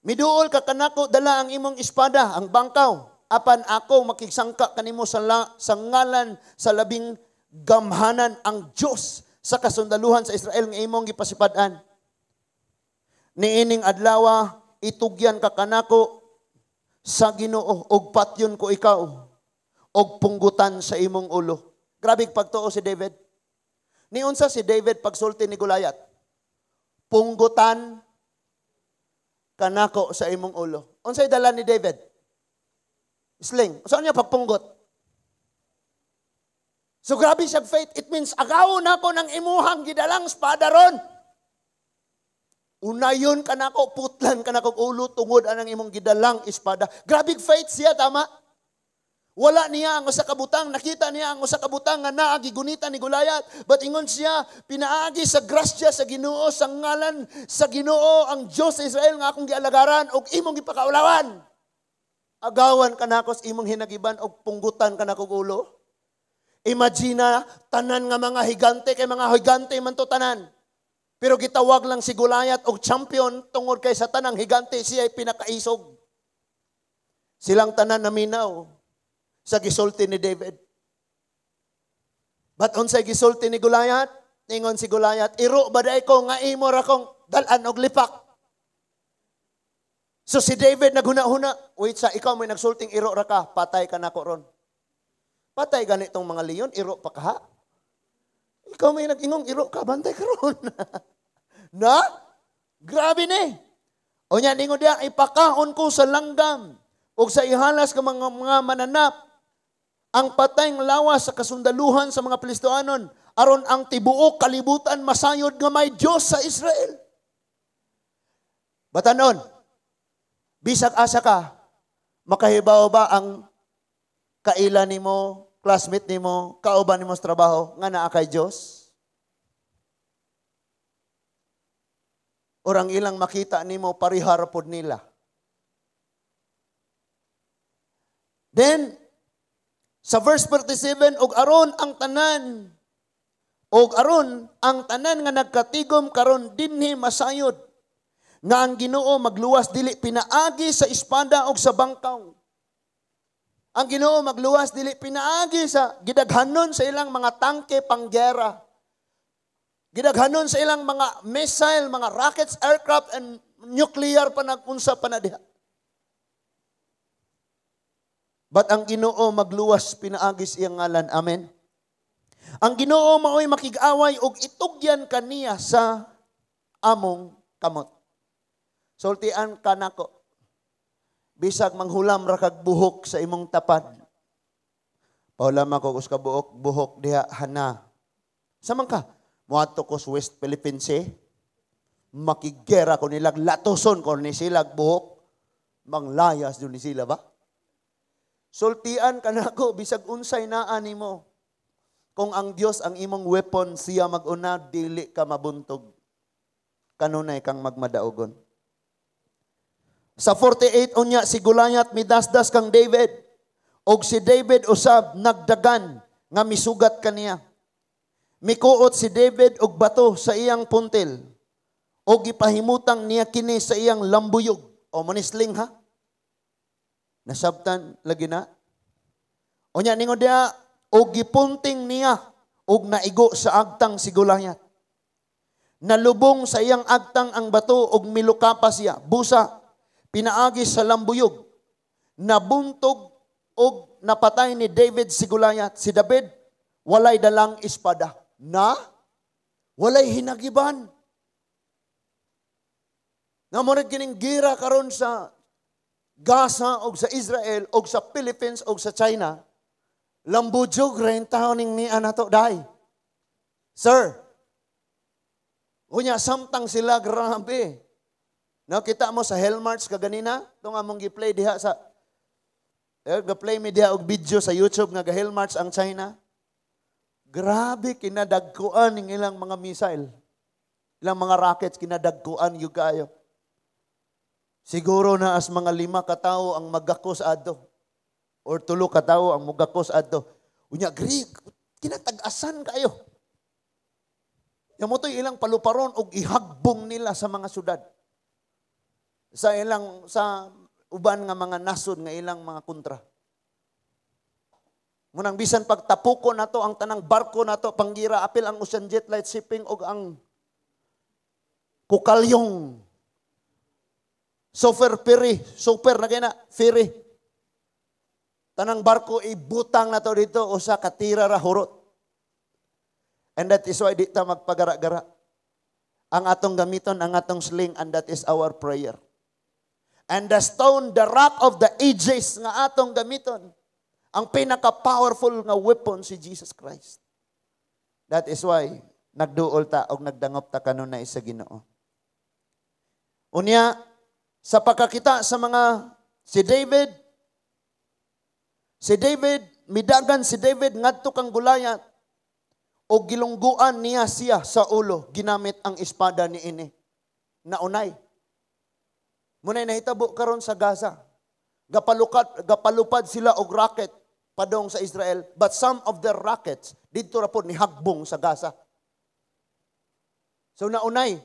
miduol ka kanako, dala ang imong espada, ang bangkaw. Apan ako makigsangka kanimo sa ngalan sa labing gamhanan ang Diyos sa kasundaluhan sa Israel nga imong gipasipadan. Niining adlaw itugyan ka kanako sa Ginoo og patyon ko ikaw og punggutan sa imong ulo. Grabe pagtuo si David. Niunsa si David pagsulti ni Goliath? Punggutan kanako sa imong ulo. Unsay dala ni David? Sling. Saan niya pagpunggot? So grabe siya faith. It means agaw na ko ng imuhang gidalang espada ron. Unayon ka na ko, putlan ka na ko ulo tungod anang imong gidalang espada. Grabe faith siya, tama? Wala niya ang usa ka butang, nakita niya ang usa ka butang nga naa gigunita ni Goliath. But ingon siya, pinaagi sa grasya sa Ginoo, sa ngalan sa Ginoo ang Dios sa Israel nga akong gialagaran og imong gipakaulawan. Agawan ka na ako sa imong hinagiban o punggutan ka na kong ulo. Imagine tanan nga mga higante, kay mga higante man to tanan. Pero gitawag lang si Goliath og champion tungod kay sa tanang higante siya ay pinakaisog. Silang tanan naminaw sa gisulti ni David. But unsay gisulti ni Goliath? Ningon si Goliath, iro baday ko nga imo ra kong dalan og lipak. So si David naghuna-huna, wait sa ikaw may nagsulting iro ra ka, patay ka nako ron. Patay ganitong mga leon, iro pa ka. Ikaw may nag-ingong, iro ka, bantay ka ron. Na? Grabe ni. O niya, ningon diya, ipakaon ko sa langgam o sa ihalas ka mga mananap ang patayng lawas sa kasundaluhan sa mga Pilistoanon aron ang tibuok kalibutan masayod nga may Diyos sa Israel. Batanon, bisag asa ka, makahibaw ba ang kaila nimo, classmate nimo, kauban nimo sa trabaho nga naa kay Diyos? Orang ilang makita nimo parihar pod nila. Then sa verse 47, og aron ang tanan nga nagkatigom karon dinhi masayod nga ang Ginoo magluwas dili pinaagi sa espada og sa bangkaw. Ang Ginoo magluwas dili pinaagi sa gidaghanon sa ilang mga tangke panggera. Gidaghanon sa ilang mga missile, mga rockets, aircraft, and nuclear pa nag-unsa pa na diha. But ang Ginoo magluwas pinaagis iyang ngalan. Amen. Ang Ginoo maoy makig-away og itugyan kaniya sa among kamot. Sultian kanako. Bisag manghulam ra kag buhok sa imong tapad. Paulam ako us ka buhok diha hana. Samang ka? Muadto ko sa West Philippines makigera ko nilag latoson ko ni silag buhok. Manglayas dun ni sila ba? Sultian kanako bisag unsay naa nimo. Kung ang Dios ang imong weapon, siya mag-una, dili ka mabuntog. Kanunay kang magmadaogon. Sa 48 unya si Goliath midasdas kang David. Og si David usab nagdagan nga misugat kaniya. Mikuot si David og bato sa iyang puntil. Og gipahimutang niya kini sa iyang lambuyog. O manisling ha? Nasabtan lagi na. Unya ningon dia og gipunting niya og naigo sa agtang si Goliath. Nalubong sa iyang agtang ang bato og milukapas siya. Busa pinaagi sa lambuyog. Nabuntog og napatay ni David si Goliath. Si David walay dalang espada. Na walay hinagiban. Namunod kining gira karon sa Gaza o sa Israel o sa Philippines o sa China, lambujog rin taon ni anato dahi. Sir, unya samtang sila grabe. Nakita mo sa Hellmarts kaganina, itong among gi-play diha sa ga-play mi diha og video sa YouTube nga ga-Hellmarts ang China. Grabe kinadagkuan ng ilang mga missile. Ilang mga rockets kinadagkuan yung kayo. Siguro na as mga 5 katao ang magakos adto. Or 3 katao ang magakos adto. Unya, Greek, kinatag-asan kayo. Yung mo ilang paluparon o ihagbong nila sa mga syudad. Sa uban nga mga nasod nga ilang mga kontra. Munang bisan pagtapuko na to, ang tanang barko na to, panggira, apil ang Ocean Jet Light Shipping o ang Kukalyong. Super na kaya na, ferry. Tanang barko, ibutang na to dito, o sa katira ra hurot. And that is why di ta magpagara-gara. Ang atong gamiton, ang atong sling, and that is our prayer. And the stone, the rock of the ages nga atong gamiton, ang pinaka-powerful nga weapon si Jesus Christ. That is why, nagduol ta o nagdangop ta kanunay sa Ginoo. Unya, sa pagkakita sa mga si David, midagan si David ngadto kang Goliath o gilungguan niya siya sa ulo ginamit ang espada ni ini. Naunay. Munay nahitabo karon sa Gaza. Gapalupad sila og rocket padong sa Israel, but some of their rockets didto ra pod ni hagbong sa Gaza. So naunay.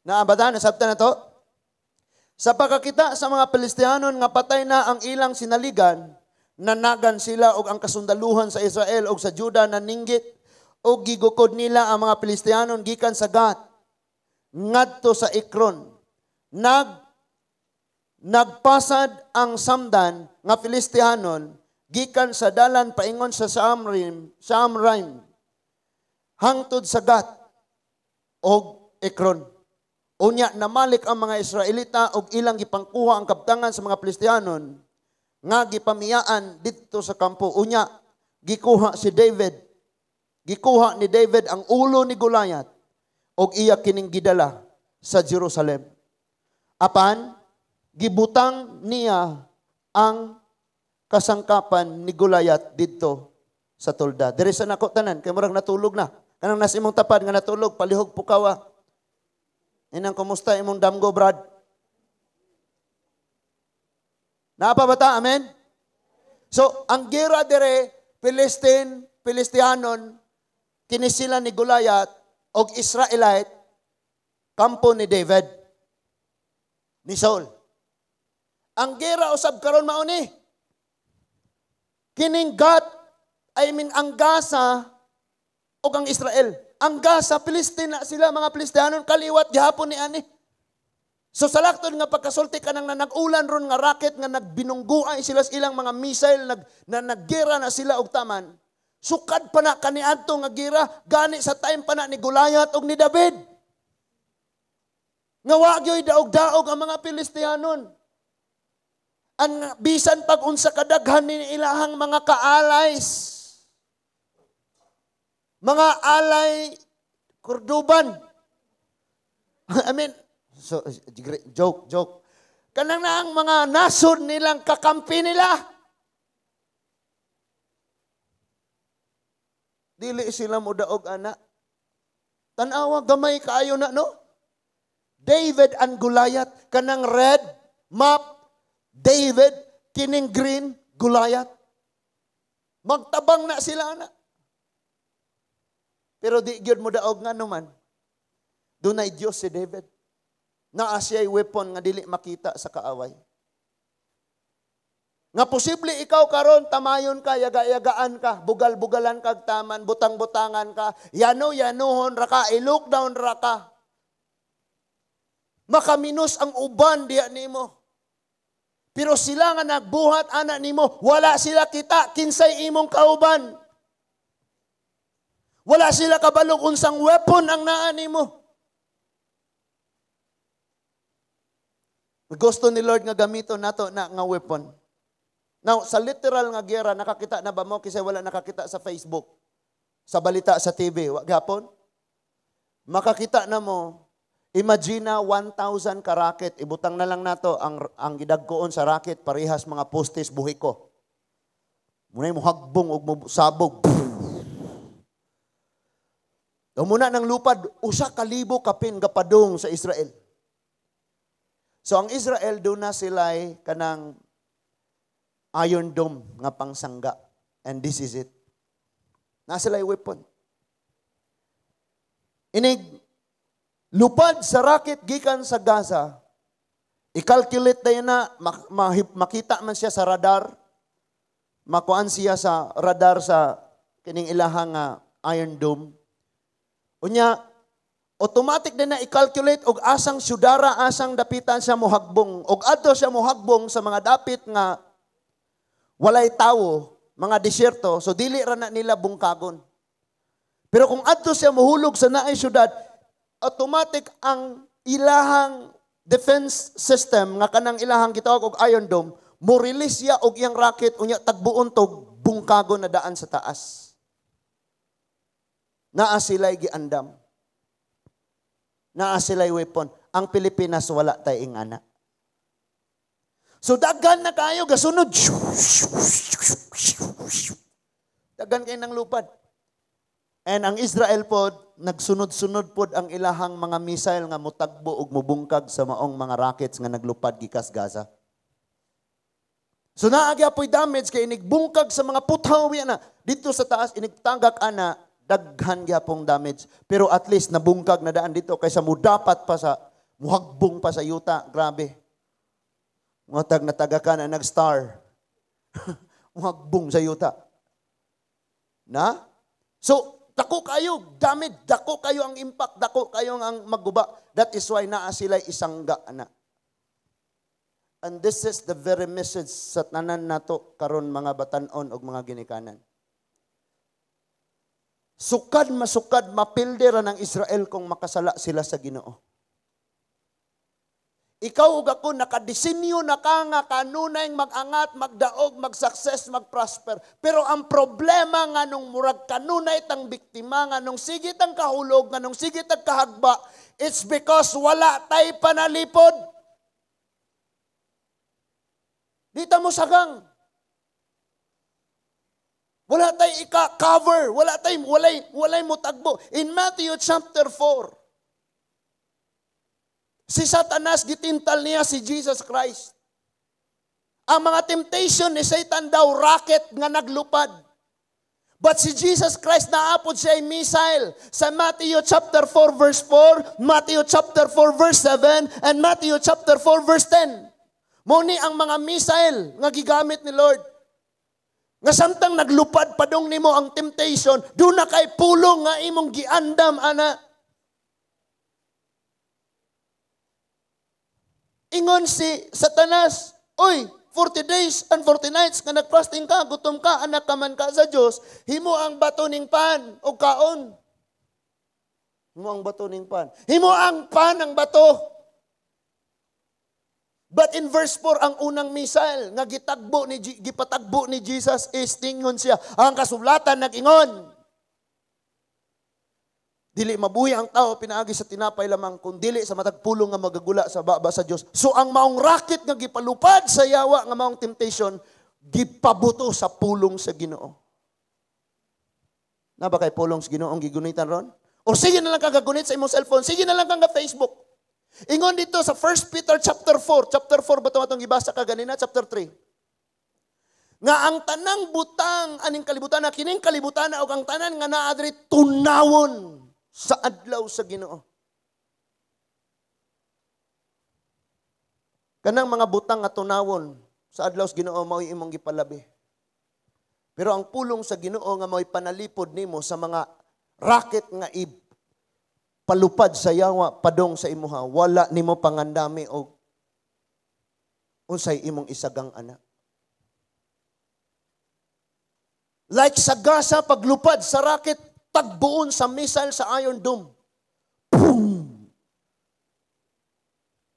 Naabada nasabtan na to. Sa pagkakita sa mga Pilistianon nga patay na ang ilang sinaligan, nanagan sila og ang kasundaluhan sa Israel og sa Juda na ninggit og gigukod nila ang mga Pilistianon gikan sa Gat ngadto sa Ekron. Nagpasad ang samdan nga Pilistianon gikan sa dalan paingon sa Shamraim, hangtod sa Gat og Ekron. Unya namalik ang mga Israelita og ilang gipangkuha ang kabtangan sa mga Filistiyanon nga gipamiyaan didto sa kampo. Unya gikuha ni David ang ulo ni Goliath og iya kining gidala sa Jerusalem. Apan gibutang niya ang kasangkapan ni Goliath didto sa tolda. Diri sa nako tanan kay murag natulog na. Kanang nas imong tapad nga natulog palihog pukawa. Inang kumusta imong damgo, Brad? Naapa ba ta? Amen? So, ang gira dire, Filistiyanon, kini sila ni Goliath, og Israelite, kampo ni David, ni Saul. Ang gira usab karon mao ni, kining Gat, ang Gaza, o ang Israel. Ang Gaza, Palestina sila, mga Filistiyanon, kaliwat, gihapon ni ani. So sa laktod nga pagkasulti ka nang nag-ulan ron nga rocket nga nagbinungguay sila sa ilang mga missile, naggira na sila og taman. Sukad pa na kaniadto nga gira, gani sa time pa na ni Goliath og ni David. Nga wagyoy daog-daog ang mga Filistiyanon. Ang bisan pag unsa kadaghan ni ilahang mga kaalays. Mga alay, kurduban. I mean, so, joke. Kanang na ang mga nasod nilang kakampi nila. Dili sila mo daog anak. Tanawa, gamay kaayo na, no? David and Goliath, kanang red map, David, kining green, Goliath. Magtabang na sila, anak. Pero di gyud mo daog nga naman. Dunay Dios si David. Naa siya'y weapon nga dili makita sa kaaway. Nga posible ikaw karon tamayon ka, yaga-yagaan ka, bugal-bugalan kag taman, butang-butangan ka, yano-yanuhon ra ka, i-lockdown ra ka. Makaminos ang uban diya nimo. Pero sila nga nagbuhat anak nimo, wala sila kita kinsay imong kauban. Wala sila kabalog unsang weapon ang naani mo. Gusto ni Lord nga gamito nato na nga weapon. Now, sa literal nga gera, nakakita na ba mo kasi wala nakakita sa Facebook, sa balita sa TV, wag hapon? Makakita na mo, imagine na 1,000 ka racket, ibutang na lang nato ang gidagkoon sa racket, parehas mga postes buhiko. Muna'y mo hagbong o mo sabog. Muna ng lupad, 1,000 kapin gapadong sa Israel. So ang Israel, doon na sila'y kanang Iron Dome nga pangsangga. And this is it. Na sila'y weapon. Inig, lupad sa rocket gikan sa Gaza, i-calculate na yun na, makita man siya sa radar, makuan siya sa radar sa kining ilahang Iron Dome. Unya, automatic din na i-calculate og asang syudara, asang dapitan siya mohagbong. Og adto siya mohagbong sa mga dapit nga walay tawo, mga disyerto, so dili ra na nila bungkagon. Pero kung adto siya mohulog sa naay syudad, automatic ang ilahang defense system nga kanang ilahang gitawag og Iron Dome, mo release siya og iyang rocket unya tagbuon tog bungkagon na daan sa taas. Naa sila'y giandam. Naa sila'y weapon. Ang Pilipinas wala tayong anak. So daghan na kayo, gasunod. Daghan kayo ng lupad. And ang Israel pod, nagsunod-sunod pod ang ilahang mga missile nga mutagbo ug mubungkag sa maong mga rockets nga naglupad gikas Gaza. So naagya po'y damage kay inigbungkag sa mga puthaw na dito sa taas, inigtagak ana, daghan gyapong damage. Pero at least nabungkag na daan dito kaysa mudapat pa sa muhagbong pa sa yuta. Grabe. Ngotag na tagakan na nag-star. Muhagbong sa yuta. Na? So, dako kayo damage, dako kayo ang impact, dako kayo ang magguba. That is why naa sila isangga na. And this is the very message sa tanan nato karon mga batan-on og mga ginikanan. Sukad masukad mapilde ra ng Israel kung makasala sila sa Ginoo. Ikaw ug ako nakadesinyo na ka nga kanunay mag-angat, magdaog, mag-success, mag-prosper. Pero ang problema nga nung murag kanunay tang biktima, nga nung sigit ang kahulog, nga nung sigit ang kahagba, it's because wala tay panalipod. Dita mo sagang. Wala tay ika-cover, walay mo tagbo. In Matthew chapter 4, si Satanas gitintal niya si Jesus Christ. Ang mga temptation ni Satan daw rocket nga naglupad. But si Jesus Christ naapod siya ay missile. Sa Matthew chapter 4 verse 4, Matthew chapter 4 verse 7, and Matthew chapter 4 verse 10. Muni ang mga missile nga gigamit ni Lord. Nga samtang naglupad padong nimo ang temptation, doon na kay pulong nga imong giandam, ana. Ingon si Satanas, oy, 40 days and 40 nights nga nagfasting ka, gutom ka, anak ka man ka sa Diyos, himo ang bato ning pan o kaon. Himo ang bato ning pan. Himo ang pan ang bato. But in verse 4, ang unang missile nga gipatagbo ni Jesus is tingon siya, ang kasulatan nag-ingon. Dili mabuhi ang tao pinaagi sa tinapay lamang kung dili sa matagpulong nga magagula sa baba sa Dios. So ang maong racket nga gipalupad sa yawa nga maong temptation gipabuto sa pulong sa Ginoo. Na ba kay pulong sa Ginoo ang gigunitan ron? O sige na lang kang gagunit sa imong cellphone, sige na lang kang Facebook. Ingon dito sa 1 Peter chapter 4. Chapter 4 ba itong ibasa ka ganina? Chapter 3. Nga ang tanang butang, aning kalibutan na, kining kalibutan na, o ang tanan nga naadri tunawon sa adlaw sa Ginoo. Kanang mga butang nga tunawon sa adlaw sa Ginoo mao'y imong gipalabi. Pero ang pulong sa Ginoo nga mao'y panalipod nimo sa mga racket nga palupad sa yawa padong sa imuha, wala nimo pangandami o unsay imong isagang anak. Like sagasa paglupad sa racket, tagbuon sa missile sa Iron Dome. Boom!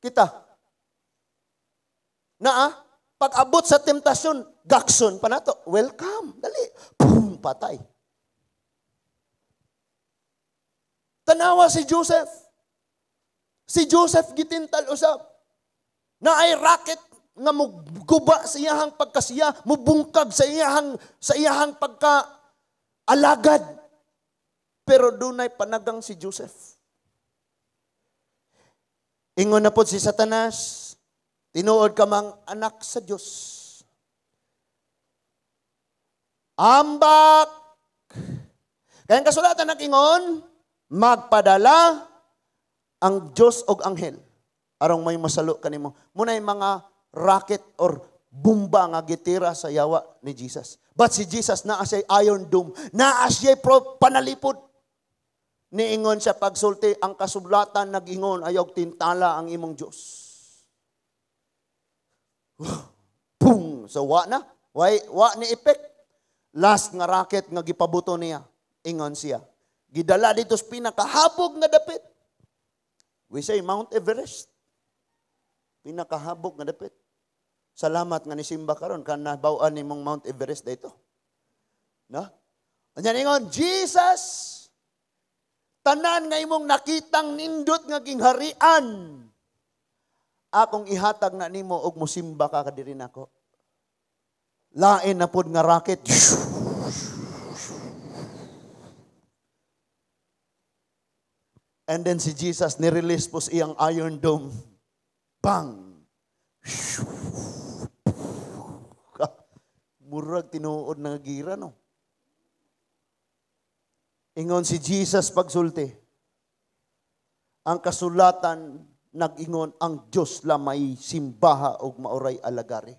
Kita. Pag-abot sa temptasyon, gakson pa nato. Welcome. Dali. Boom! Patay. Tanawa si Joseph. Si Joseph gitintal usab. Na ay racket nga muguba sa iyahang pagkasiya, mubungkag sa iyahang pagka-alagad. Pero dunay panagang si Joseph. Ingon na po si Satanas, tinuod ka mang anak sa Diyos. Ambak. Kaya ang kasulatan nag-ingon, magpadala ang Diyos og anghel arong may masalo kanimo. Muna yung mga rocket or bumba nga gitira sa yawa ni Jesus. But si Jesus naa siya Iron Dome, naa siya panalipod. Niingon siya pagsulti, ang kasulatan nag-ingon ayaw tintala ang imong Diyos. Boom! So wa na? Wa ni effect. Last nga rocket nga gipabuto niya, ingon siya. Gidala dito sa pinakahabog nga dapit. We say Mount Everest. Pinakahabog nga dapit. Salamat nga ni Simba karon kan nabawaan nimong Mount Everest dito. No? Anyan ingon, Jesus, tanan nga imong nakitang nindot nga gingharian. Akong ihatag na nimo og mosimba ka kadiri nako. Lain na pod nga rocket. And then si Jesus ni-release po sa iyang Iron Dome. Bang! Murag tinuod na gira, no? Ingon si Jesus pagsulti. Ang kasulatan nag-ingon, ang Diyos la may simbaha o mauray alagari.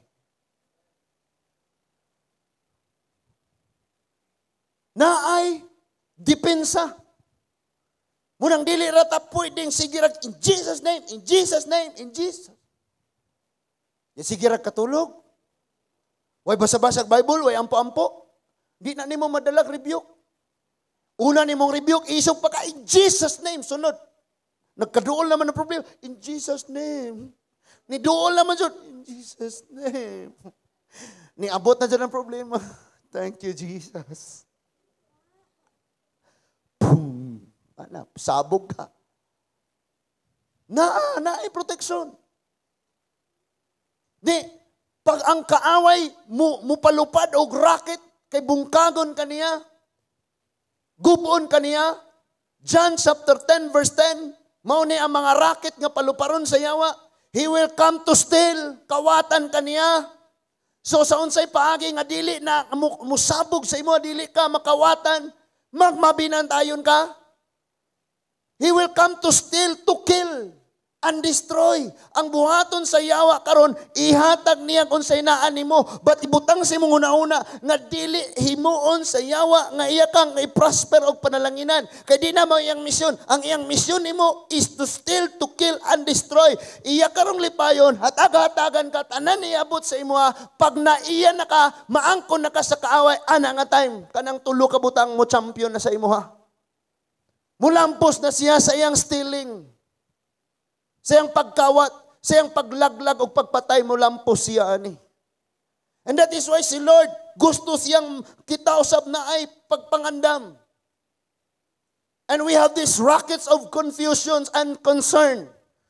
Naay depensa. Munang dili rata pwedeng sige in Jesus name, in Jesus name, in Jesus. Sige ra katulog. Way basa-basag Bible, way ampo-ampo. Di na nimo madalag rebuke. Una nimong rebuke, isog pa ka, in Jesus' name, sunod. Nagkaduol naman ang problema, in Jesus' name. Niduol naman dyan, in Jesus' name. Niabot na dyan ang problema. Thank you, Jesus. Boom. Sabog ka. Naay proteksyon. Di, pag ang kaaway mo palupad o racket, kay bungkagon kaniya, gubon kaniya, John chapter 10 verse 10, mao ni ang mga racket nga paluparon sa yawa, he will come to steal, kawatan kaniya. So sa unsay paagi nga dili na musabog sa imo, dili ka makawatan, magmabinantayon ka. He will come to steal, to kill, and destroy. Ang buhaton sa yawa karon ihatag niya kung sa inaan nimo, but ibutang sa imong una-una nga dili himuon sa yawa nga iya kang i-prosper og panalanginan. Kay di na mo iyang misyon. Ang iyang misyon nimo is to steal, to kill, and destroy. Iya karong lipayon, hatag-hatagan ka, tanan iabot sa imo. Pag naiya na ka, maangkon na ka sa kaaway, ana nga time, kanang tulo ka butang mo champion na sa imo ha. Mulampos na siya sa iyang stealing. Sa iyang pagkawat, sa iyang paglaglag o pagpatay mo lampos siya ani. And that is why si Lord gusto siyang kita usab na ay pagpangandam. And we have these rockets of confusions and concern.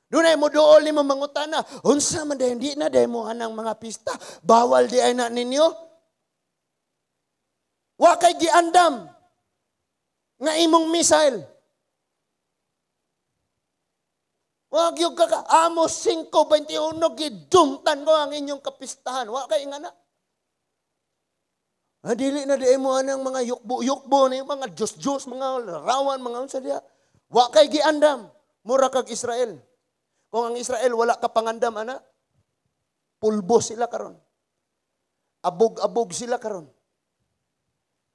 Doon ay mo dool ni mo mangutana, unsa man dahil hindi na dahil mo anang mga pista, bawal di ay na ninyo? Wa kay giandam nga imong missile. Wag yung Amos 5:21, gidumtan ko ang inyong kapistahan. Wa kay nga na. Dili na di mo anang mga yukbo-yukbo, mga Diyos-Diyos, mga larawan, mga unsa diha. Wa kay giandam. Mura kag Israel. Kung ang Israel wala ka pangandam, ana, pulbo sila karon. Abog-abog sila karon.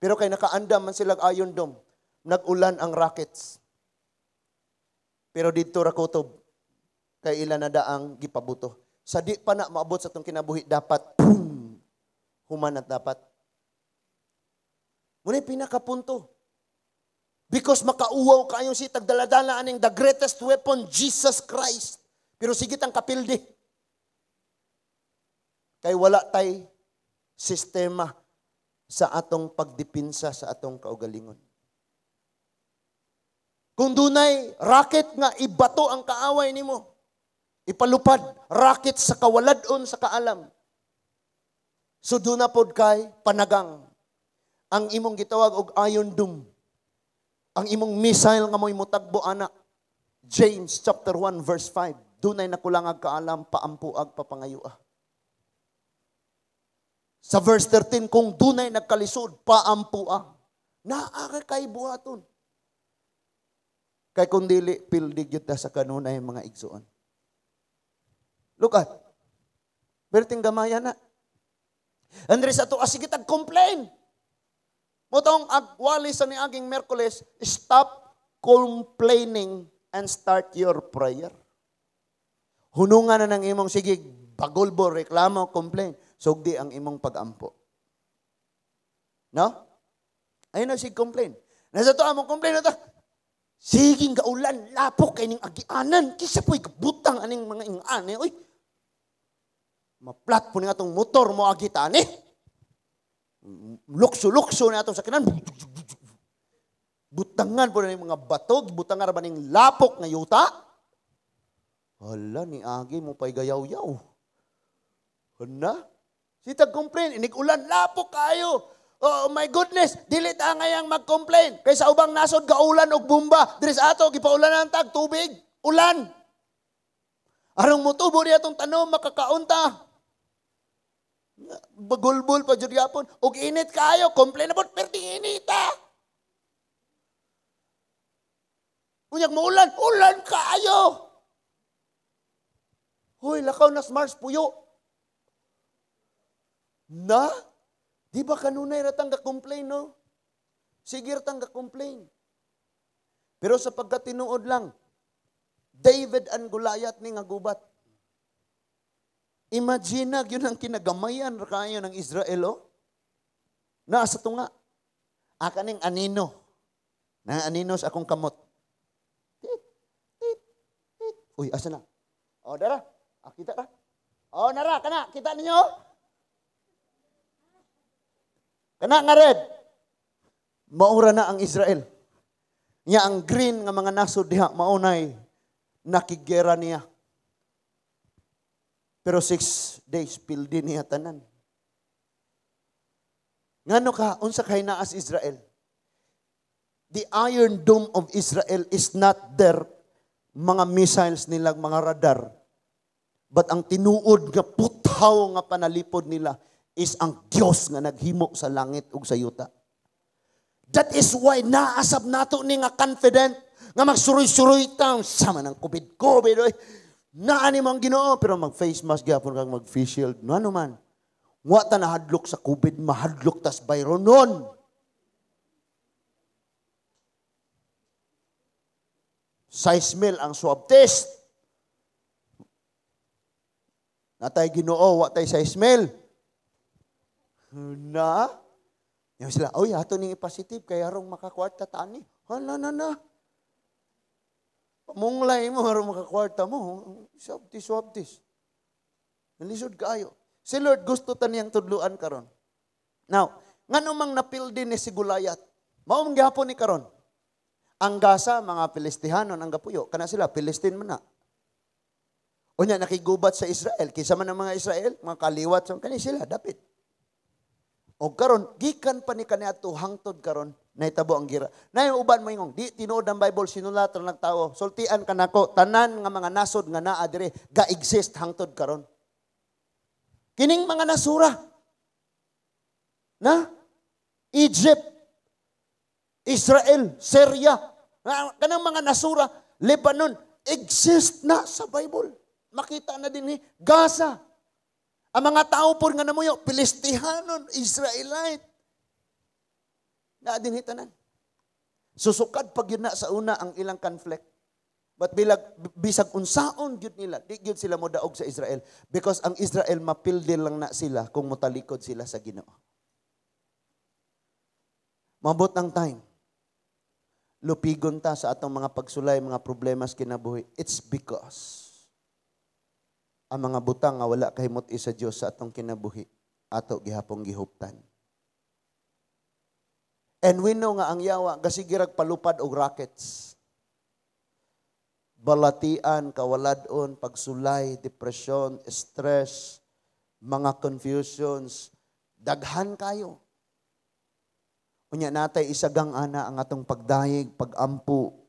Pero kay nakaandam man sila Iron Dome. Nag-ulan ang rockets. Pero dito ra kutob. Kay ilan na daang gipabuto. Sa di pa na maabot sa itong kinabuhi, dapat, boom, human at dapat. Muna pinakapunto. Because makauwaw kayo si tagdaladala aning the greatest weapon, Jesus Christ. Pero sigit ang kapildi. Kay wala tay sistema sa atong pagdipinsa sa atong kaugalingon. Kung dunay racket nga ibato ang kaaway nimo, ipalupad, racket sa kawaladon sa kaalam. So doon na pod kay panagang. Ang imong gitawag og Iron Dome. Ang imong missile nga mo'y mutagbo anak. James chapter 1 verse 5. Doon ay nakulangag kaalam, paampuag, papangayua. Sa verse 13, kung doon ay nagkalisod, paampuag. Naaka kay buhaton. Kay kung dili, pildig yun sa kanunay mga igsuon. Look at. Berting gamaya na. Andres ato asige tag-complain. Motong agwali sa niaging Merkules, stop complaining and start your prayer. Hunungan na ng imong sige, bagulbo, reklamo, complain. Sugdi ang imong pag-ampo. No? Ayun na sige complain. Nasa to among complain na to. Siging gaulan, lapok kay ning agianan. Kisa po'y kabutang aning mga ingane. Uy, maplat po nga itong motor mo agitani. Lukso-lukso na itong sakinan. Butangan po na yung mga bato. Butangan ba ning lapok nga yuta? Hala, ni Agi mo pa'y gayaw-yaw. Hala? Sitag complain, inig-ulan, lapok kayo. Oh my goodness, dili ta ngayang mag-complain. Kaysa ubang nasod gaulan og bumba, diri sa ato gipaulanan tag tubig, ulan. Arong motubo niya itong tanom, makakaunta. Bagulbul pa jud yapon, og init kayo, complain about perting inita. Unyag mo ulan kayo. Hoy, lakaw nas Mars puyo. Na? Di ba kanunay ratang ka-complain, no? Sige ratang ka-complain. Pero sa pagkatinuod lang, David and Goliath ni nga gubat. Imagine yun ang kinagamayan kayo ng Israel, oh. Naasa to nga. Akaning anino. Na anino sa akong kamot. Tit, tit, tit. Uy, asa na? O, dara. Kita ra. O, nara, kana. Kita ninyo? Kana nga red. Maura na ang Israel. Nya ang green nga mga nasod diha, maunay, nakigera niya. Pero 6 days, pildi niya tanan. Ngano ka, unsa kay naas Israel? The Iron Dome of Israel is not their mga missiles nila, mga radar. But ang tinuod nga puthaw nga panalipod nila is ang Dios nga naghimo sa langit ug sa yuta. That is why naasab nato ni nga confident nga magsuroy-suroy taon sama ng COVID. Naani mo ang Ginoo pero mag-face mask gyapon kag mag-face shield. No ano man. Wa ta nahadlok sa COVID, mahadlok tas bayron nun. Size mil ang swab test. Natay Ginoo, wa tay size mil. Na? Yung sila, oy, ato ning positive, kaya rong makakwarta tani. Hala na. Pamunglay mo, rong makakwarta mo. Swab this. Nalisod kayo. Si Lord gusto taniyang tudluan karon. Now, ngano mang napildi ni si Gulayat? Maong gihapon ni karon. Ang Gaza, mga Pilistihanon, ang gapuyo. Kana sila, Pilistin man na. O niya, nakigubat sa Israel. Kisa man ang mga Israel, mga kaliwat, so, kani sila, dapit. O karon gikan pa ni kaniadto hangtod karon nahitabo ang gira. Nay uban mo ingong di tinuod ang Bible sinulat ra nagtawo. Sultian kanako tanan nga mga nasod nga naa dire ga-exist hangtod karon. Kining mga nasura na Egypt, Israel, Syria, kanang mga nasura, Lebanon exist na sa Bible. Makita na din ni Gaza. Ang mga tao po nga namuyo, Pilistihanon, Israelite. Na din hitanan. Susukad pag yun na sa una ang ilang conflict. But bisag unsaon yun nila, di yun sila mo daog sa Israel. Because ang Israel, mapildi lang na sila kung mutalikod sila sa Ginoo. Mabot ang time. Lupigon ta sa atong mga pagsulay, mga problemas kinabuhi. It's because ang mga butang nga wala kahimot isa Dios sa atong kinabuhi ato gihapong gihuptan. And we know nga ang yawa gasigirag palupad og rockets. Balatian, kawaladon, pagsulay, depression, stress, mga confusions, daghan kayo. Unya natay isagang ana ang atong pagdayeg, pagampu,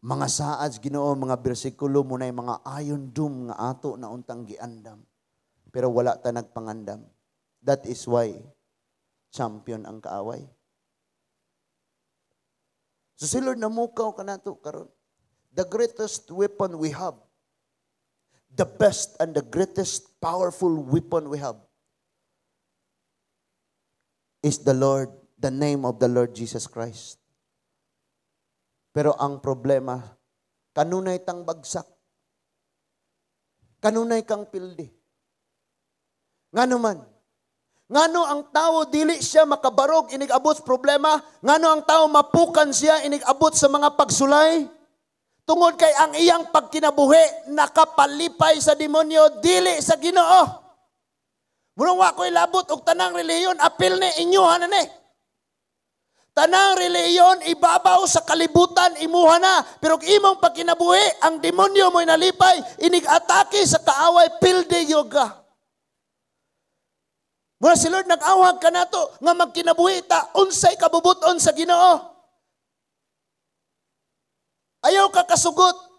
mga saads Ginoo, mga bersikulo mo na mga ayon dum nga ato na untang giandam. Pero wala ta nagpangandam. That is why champion ang kaaway. So si Lord namukaw ka na ito karon. The greatest weapon we have, the best and the greatest powerful weapon we have is the Lord, the name of the Lord Jesus Christ. Pero ang problema, kanunay tang bagsak. Kanunay kang pildi. Ngano man. Ngano ang tao dili siya makabarog inig-abot sa problema? Ngano ang tao mapukan siya inig-abot sa mga pagsulay? Tungod kay ang iyang pagkinabuhi nakapalipay sa demonyo dili sa Ginoo. Murong wa ko'y labot og tanang reliyon apil ni inyuhan na ni. Tanang reliyon, ibabaw sa kalibutan, imuha na. Pero imong pagkinabuhi, ang demonyo mo'y nalipay, inig-atake sa kaaway, pilde yoga. Mula si Lord, nag-awag ka na to, nga magkinabuhi ta, unsay kabubuton sa Ginoo. Ayaw ka kasugot.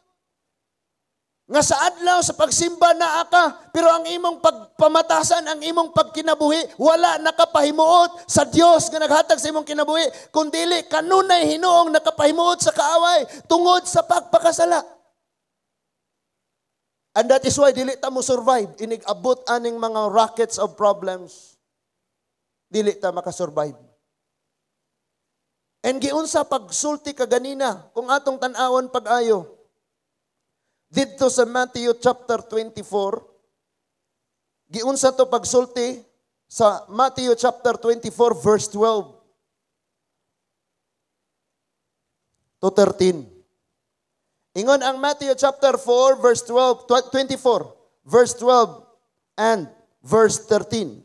Nga sa adlaw sa pagsimba na aka, pero ang imong pagpamatasan, ang imong pagkinabuhi, wala nakapahimuot sa Dios nga naghatag sa imong kinabuhi, kundili kanunay hinuong nakapahimuot sa kaaway tungod sa pagpakasala. And that is why dili ta mo survive inig-abot aning mga rockets of problems. Dili ta makasurvive. And giunsa pagsulti kaganina kung atong tan-awon pag-ayo. Dito sa Matthew chapter 24, Giunsa to pagsulti sa Matthew chapter 24 verse 12 to 13. Ingon ang Matthew chapter 4 verse 12, 24, verse 12 and verse 13.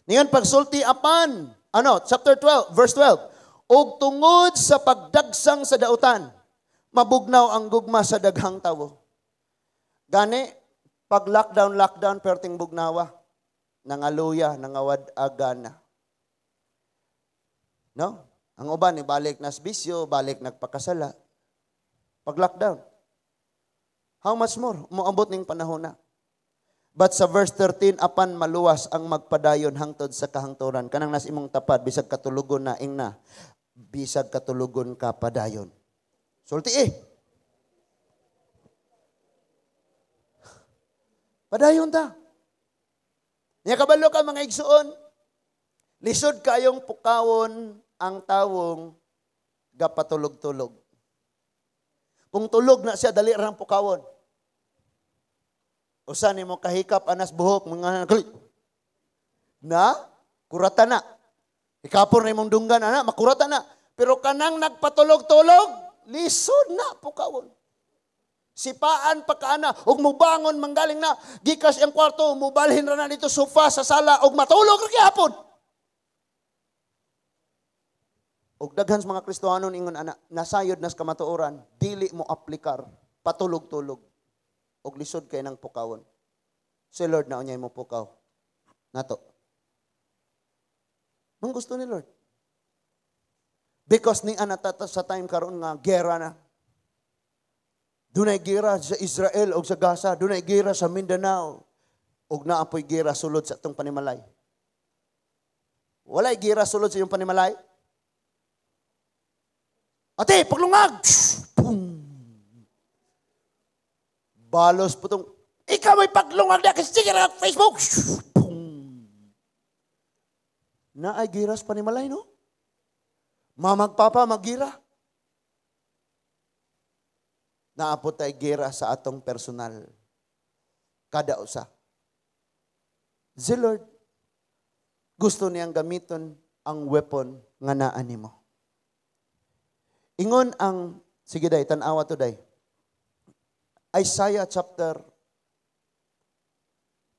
Ningon pagsulti apan, chapter 12, verse 12. Og tungod sa pagdagsang sa dautan, mabugnaw ang gugma sa daghang tawo. Gani, pag lockdown, perting bugnawa, nangaluya, nangawad agana. No? Ang uban, balik nas bisyo, balik nagpakasala. Pag lockdown. How much more? Umuabot ning panahon na. But sa verse 13, apan maluwas ang magpadayon hangtod sa kahangturan. Kanang nas imong tapad, bisag katulugon na ingna. Bisag katulugon ka padayon. Sulti Padayon ta. Niya kabalo ka mga igsuon. Lisod kayong pukawon ang tawong gapatulog-tulog. Kung tulog na siya, dali rang pukawon. Usa nimo kahikap anas buhok mga na kurata na. Ikapor na imong dunggan ana makurata na. Pero kanang nagpatulog-tulog, lisod na pukawon. Sipaan pa kaana ug mubangon manggaling na gikas ang kwarto mubalhin ra na dito sofa sa sala ug matulog ra gyapon. Ug daghan sa mga Kristohanon ingon ana nasayod nas kamatuoran dili mo aplikar patulog-tulog. Og lisod kay nang pukawon. Si Lord na unyay mo pukaw. Nato. Mang gusto ni Lord. Because ni anatata sa time karon nga gera na. Dunay gera sa Israel o sa Gaza. Dunay gera sa Mindanao. Og naapoy gera sulod sa atong panimalay. Walay gera sulod sa iyong panimalay. Ate, paglungag! Boom! Balos po itong, ikaw may paglungag na kasi sige na Facebook. Boom. Na ay giras panimalay, no? Mamagpapa, maggira. Naapot ay gira sa atong personal. Kada usa. Si Lord, gusto niyang gamiton ang weapon nga naa nimo. Ingon ang, sige day, tanawa to day. Isaiah chapter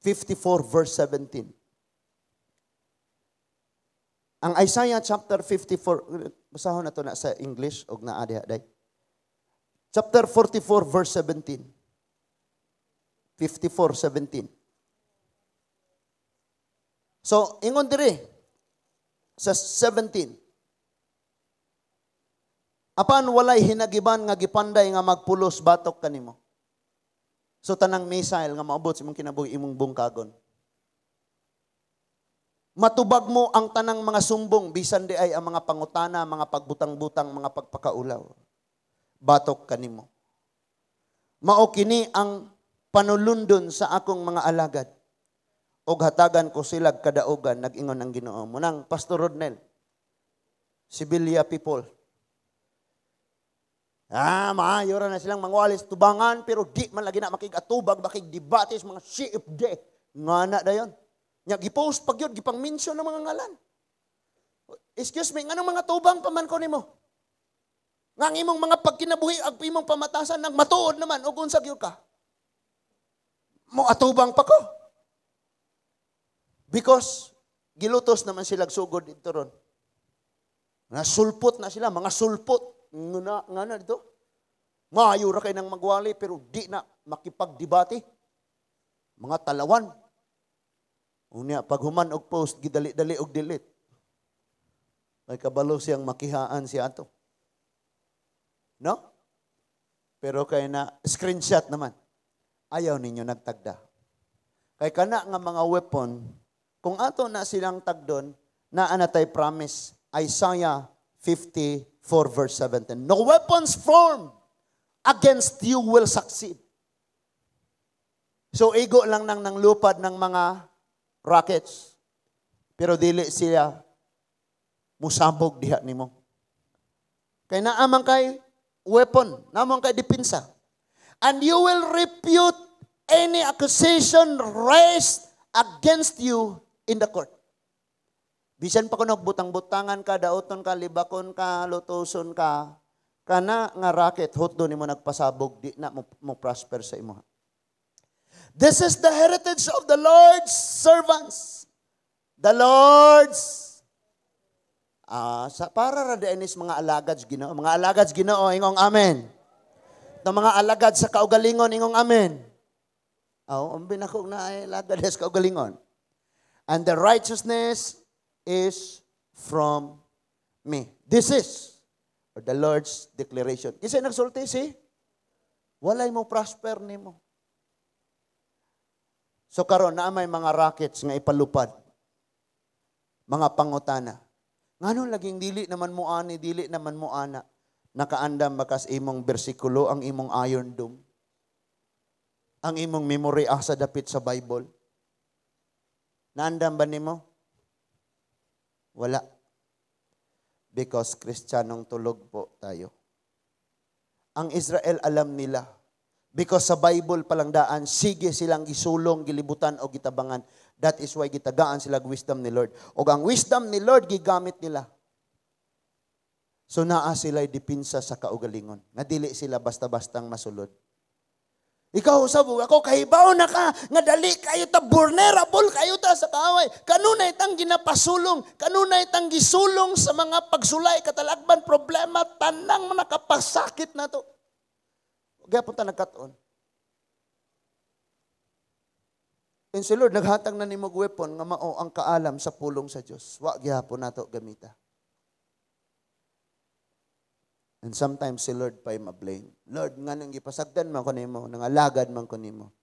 54 verse 17. Ang Isaiah chapter 54, basahon na to na sa English, og naa diha day. Chapter 44 verse 17. 54:17. So, ingon diri sa 17. Apan walay hinagiban nga gipanday nga magpulos batok kanimo. So tanang missile nga maabot sa imong kinabuhi imong bungkagon. Matubag mo ang tanang mga sumbong bisan di ay ang mga pangutana, mga pagbutang-butang, mga pagpakaulaw. Batok kanimo. Mao kini ang panulundon sa akong mga alagad. Og hatagan ko sila kadaugan, nag-ingon ang Ginoo. Munang Pastor Rodnel, Sibilia people. Maayo ra na silang mangwalis tubangan, pero di man lagi na makigatubag, makigdebates, mga CFD. Nga na dayon. Nya gipost pag yun, gipang-mention ng mga ngalan. Excuse me, anong mga tubang paman ko nimo? Nga imong mga pagkinabuhi, ag imong pamatasan, nang matuod naman, o kung sagyo ka. Mo atubang pa ko. Because, gilutos naman sila sugod dito ron. Nasulpot na sila, mga sulpot. Nga na dito. Maayo ra kay nang magwali pero di na makipagdebate. Mga talawan. Unya pag human og post gidali-dali og delete. May kabalo siyang makihaan siya ato. No? Pero kay na screenshot naman. Ayaw ninyo nagtagda. Kay kana nga mga weapon, kung ato na silang tagdon, naa na tay promise Isaiah 54 verse 17. No weapons formed against you will succeed. So, igo lang nang lupad ng mga rockets. Pero dili siya musabog diha nimo. Kay naamang kay weapon, naamang kay depensa. And you will refute any accusation raised against you in the court. Bisan pa kuno butang-butangan ka, daoton ka, libakon ka, lutuson ka, kana nga racket, hot doon mo nagpasabog, di na mo prosper sa imo. This is the heritage of the Lord's servants. The Lord's para ra dianis mga alagads Ginoo. Mga alagads Ginoo, ingong amen. Ito mga alagad sa kaugalingon, ingong amen. Umbin ako na ay alagad sa kaugalingon. And the righteousness is from me. This is the Lord's declaration. Kasi nagsulti walay mo prosper nimo. So karon na may mga rockets nga ipalupad. Mga pangutana. Ngano laging dili naman mo ani, dili naman mo ana. Nakaandam bakas imong bersikulo, ang imong iron dome. Ang imong memory sa dapit sa Bible. Naandam ba nimo? Wala. Because Kristiyanong tulog po tayo. Ang Israel alam nila. Because sa Bible palang daan, sige silang gisulong, gilibutan o gitabangan. That is why gitagaan sila wisdom ni Lord. O ang wisdom ni Lord gigamit nila. So naa sila'y dipinsa sa kaugalingon. Nga dili sila basta-bastang masulod. Ikaw sabog ako, kahibaw na ka, nga dali kayo ta, vulnerable kayo ta sa kaaway. Kanunay tang ginapasulong, kanunay tang gisulong sa mga pagsulay, katalagban, problema, tanang nakapasakit na to. Kaya punta nagkataon. And si Lord, naghatang na ni mo weapon nga mao ang kaalam sa pulong sa Diyos. Wa gihapon nato gamita. And sometimes si Lord pa'y ma-blame. Lord, nga nang ipasagdan man ko nimo, nangalagad man ko nimo.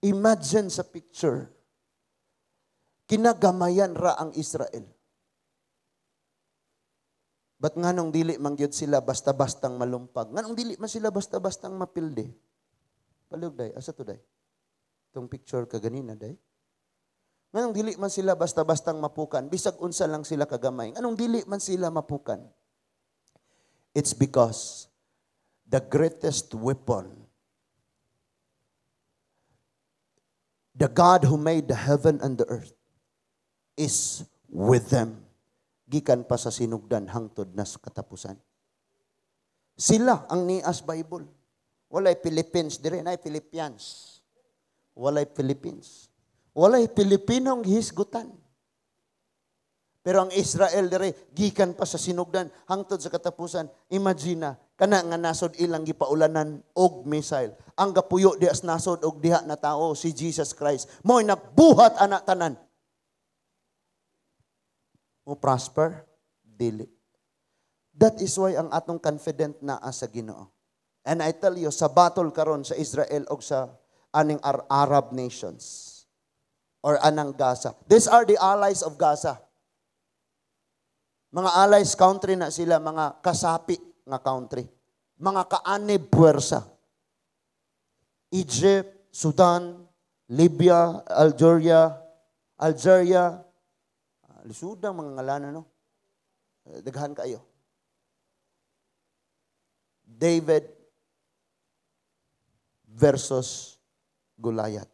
Imagine sa picture, kinagamayan ra ang Israel. Ba't nga nung dili man gyud sila basta-bastang malumpag? Nga nung dili man sila basta-bastang mapilde? Palug day, asa to day? Itong picture ka ganina day? Nga nung dili man sila basta-bastang mapukan, bisag unsa lang sila kagamay. Nga nung dili man sila mapukan? It's because the greatest weapon, the God who made the heaven and the earth, is with them. Gikan pa sa sinugdan hangtod na sa katapusan. Sila ang nias Bible. Walay Philippines, dire na Philippians. Walay Philippines. Walay Pilipinong hisgutan. Pero ang Israel dire gikan pa sa sinugdan hangtod sa katapusan. Imagine kana nga nasod ilang gipaulanan og missile. Ang gapuyo dias nasod og diha na tao si Jesus Christ. Mo'y nagbuhat anak tanan. Mo prosper dili. That is why ang atong confident na sa Ginoo. And I tell you sa battle karon sa Israel og sa aning Arab nations or anang Gaza. These are the allies of Gaza. Mga allies country na sila, mga kasapi nga country. Mga kaanib puwersa. Egypt, Sudan, Libya, Algeria, lisudang mga ngalanan, no? Daghan kayo. David versus Goliath.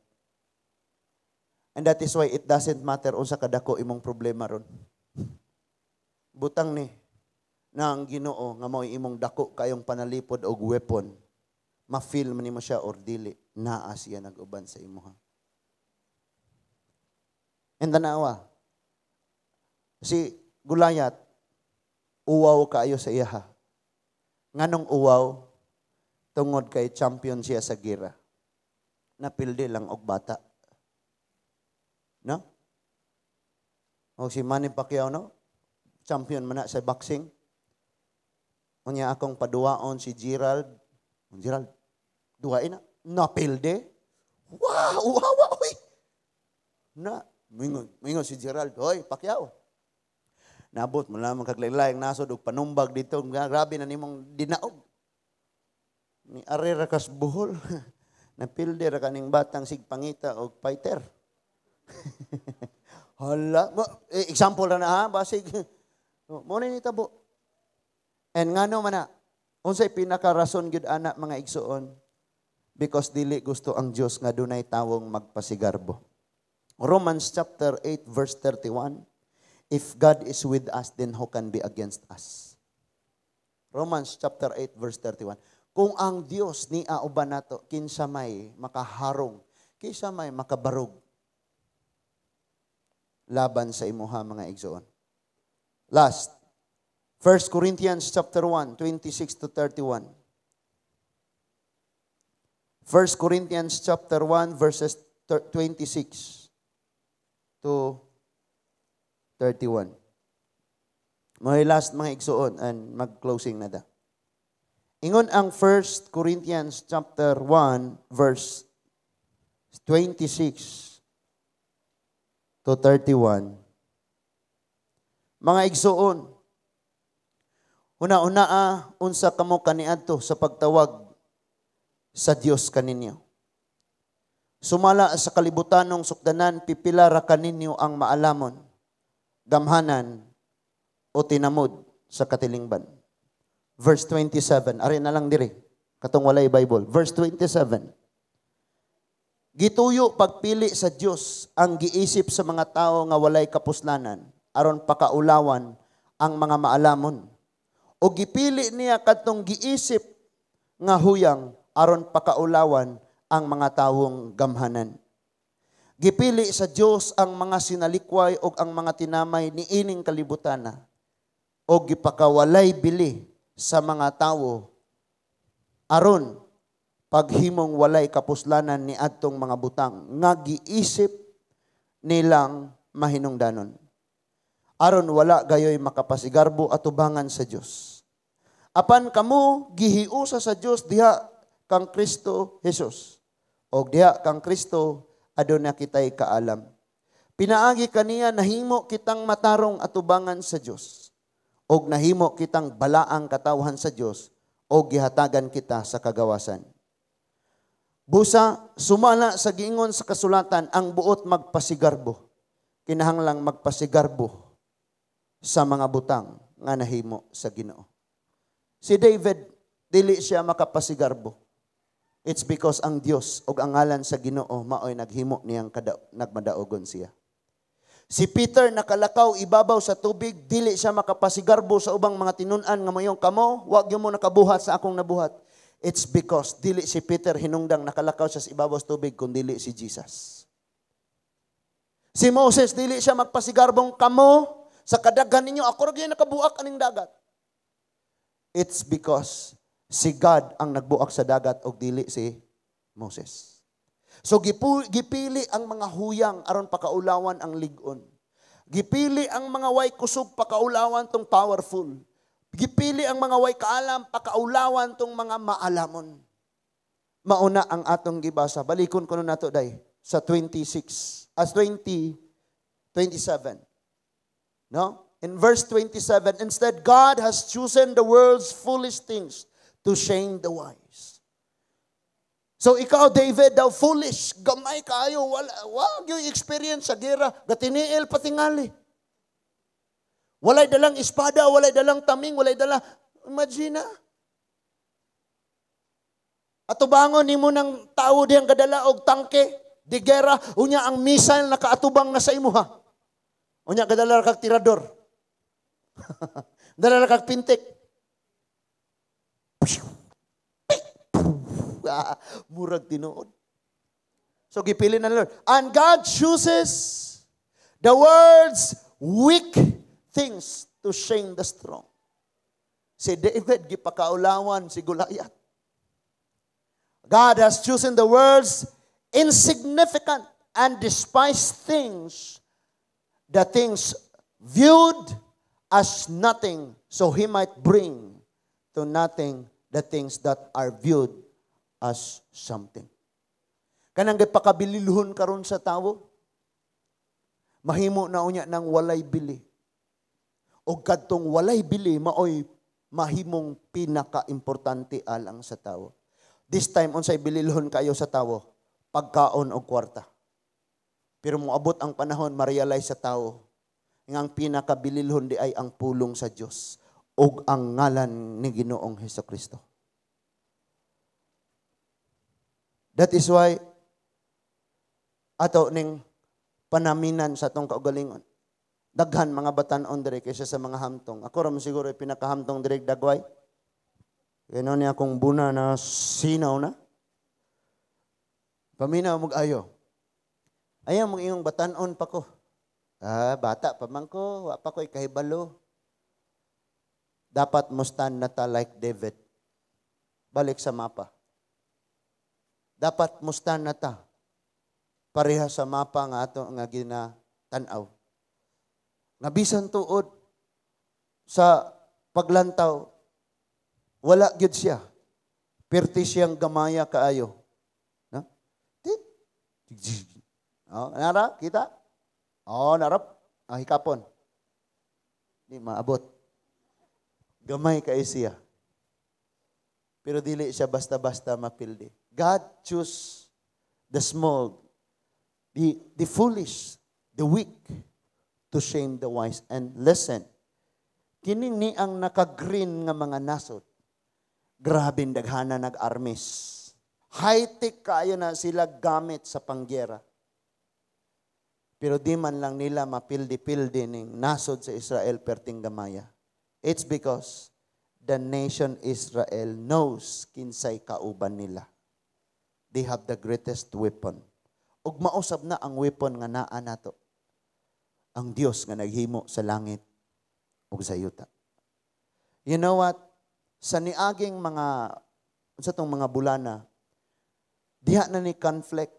And that is why it doesn't matter unsa kadako imong problema ron. Butang ni na ang Ginoo nga mao imong dako kayong panalipod og weapon. Ma-feel man nimo siya or dili, naa siya nag-uban sa imo. And tanawa, si Goliath, uwaw kaayo sa iya. Nganong uwaw, tungod kay champion siya sa gira. Napildi lang og bata. No? O si Manny Pacquiao, no? Champion man na sa boxing. Unya akong paduwaon si Gerald. Gerald, duwain na. Napildi. Wow, uy. Na, mingon si Gerald, hoy, Pacquiao. Nabot mo lang kaglaylayang nasod og panumbag dito. Grabe na nimong dinaog. Ni arera kas buhol. Napilde ra kaning batang sigpangita og fighter. Hala, example ra na ha, basig. Mo ni tabo. And ngano man na, unsay pinaka-rason gyud ana mga igsuon? Because dili gusto ang Dios nga dunay tawong magpasigarbo. Romans chapter 8 verse 31. If God is with us, then who can be against us? Romans chapter 8 verse 31. Kung ang Dios ni auban nato, kinsa may makaharong, kinsa may makabarog laban sa imuha mga igsoon. Last, 1 Corinthians chapter 1, 26 to 31. 1 Corinthians chapter 1 verses 26 to 31. May last mga igsoon and mag-closing na da. Ingon ang 1 Corinthians chapter 1 verse 26 to 31. Mga igsoon, una-una unsa kamo kaniadto sa pagtawag sa Dios kaninyo. Sumala sa kalibutanong sukdanan, pipila ra kaninyo ang maalamon, gamhanan, o tinamod sa katilingban. Verse 27, ari na lang diri, katong walay Bible. Verse 27, gituyo pagpili sa Dios ang giisip sa mga tao nga walay kapuslanan, aron pakaulawan ang mga maalamon. O gipili niya katong giisip nga huyang, aron pakaulawan ang mga tawong gamhanan. Gipili sa Dios ang mga sinalikway o ang mga tinamay ni ining kalibutana, o gipakawalay bili sa mga tao aron paghimong walay kapuslanan ni adtong mga butang nga giisip nilang mahinungdanon, aron wala gayoy makapasigarbo atubangan sa Dios. Apan kamo gihiusa sa Dios diha kang Kristo Jesus, o diha kang Kristo aduna kitay kaalam. Pinaagi kaniya nahimo kitang matarong atubangan sa Dios, og nahimo kitang balaang katawhan sa Dios, og gihatagan kita sa kagawasan. Busa, sumala sa giingon sa kasulatan, ang buot magpasigarbo. Kinahanglang magpasigarbo sa mga butang nga nahimo sa Ginoo. Si David, dili siya makapasigarbo. It's because ang Dios og ang ngalan sa Ginoo maoy naghimo niyang nagmadaogon siya. Si Peter nakalakaw ibabaw sa tubig, dili siya makapasigarbo sa ubang mga tinun-an nga mayong kamo, wag gyud mo nakabuhat sa akong nabuhat. It's because dili si Peter hinungdang nakalakaw siya sa ibabaw sa tubig kun dili si Jesus. Si Moses dili siya magpasigarbong kamo sa kadaghan ninyo, ako ra gyud nakabuak aning dagat. It's because si God ang nagbuak sa dagat og dili si Moses. So gipili ang mga huyang aron pakaulawan ang lig-on. Gipili ang mga way kusog pakaulawan tong powerful. Gipili ang mga way kaalam pakaulawan tong mga maalamon. Mauna ang atong gibasa. Balikon ko nato day sa 27. No? In verse 27, instead God has chosen the world's foolish things to shame the wise. So ikaw, David, daw foolish, gamay kayo, wag yung experience sa gera, gatiniil patingali. Walay dalang espada, walay dalang taming, walay dalang, imagine na. Atubangon nimo ng tao diyang kadala og tangke, di gera, unya ang missile nakaatubang na sa imuha. Unya kadala kag tirador. Dala kag pintik. Murag tinuod. So gipili na Lord. And God chooses the world's weak things to shame the strong. Si David gipakaulawan si Goliath. God has chosen the world's insignificant and despised things, the things viewed as nothing, so He might bring to nothing the things that are viewed as something. Kanang gipakabililuhon karon sa tawo, mahimo na unya ng walay bili. O kadtong walay bili, maoy mahimong pinaka-importante alang sa tawo. This time, unsay bililuhon kayo sa tawo, pagkaon o kwarta. Pero moabot ang panahon, ma-realize sa tawo, nga ang pinaka-bililuhon di ay ang pulong sa Dios o ang ngalan ni Ginoong Hesukristo. That is why ato ning panaminan sa atong kaugalingon. Daghan mga batan-on dire kaysa sa mga hamtong. Ako ra man siguro pinakahamtong dire dagway. Kaya niya akong buna na sinaw na. Paminaw mo ayo. Ayaw mong iyong batan-on pa ko. Bata pa man ko, wa pa ko'y kahibalo. Dapat mo stand na ta like David. Balik sa mapa. Dapat mo stand na ta. Pareha sa mapa nga ato nga ginatanaw. Nga bisan tuod sa paglantaw, wala gyud siya. Perti siyang gamaya kaayo. No? Nara, kita? Narap. Hikapon. Di maabot. Gamay kay siya. Pero dili siya basta-basta mapildi. God choose the small, the foolish, the weak, to shame the wise. And listen, kining ni ang naka-green nga mga nasod. Grabing daghana nag-armis. High-tech kayo na sila gamit sa panggera. Pero di man lang nila mapildi-pildi ning nasod sa Israel perting gamaya. It's because the nation Israel knows kinsay kauban nila. They have the greatest weapon. Ug mausab na ang weapon nga naa nato. Ang Dios nga naghimo sa langit ug sa yuta. You know what? Sa niaging sa tong mga bulana, diha na ni conflict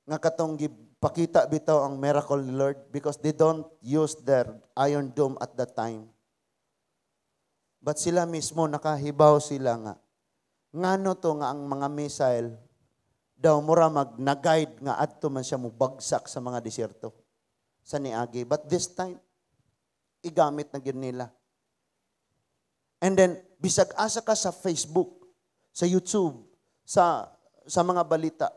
nga katong pakita bitaw ang miracle ni Lord because they don't use their Iron Dome at that time. But sila mismo nakahibaw sila nga. Ngano to nga ang mga missile daw mura nag-guide nga adto man siya mo bagsak sa mga desierto sa niagi. But this time, igamit na gyud nila. And then, bisag asa ka sa Facebook, sa YouTube, sa mga balita,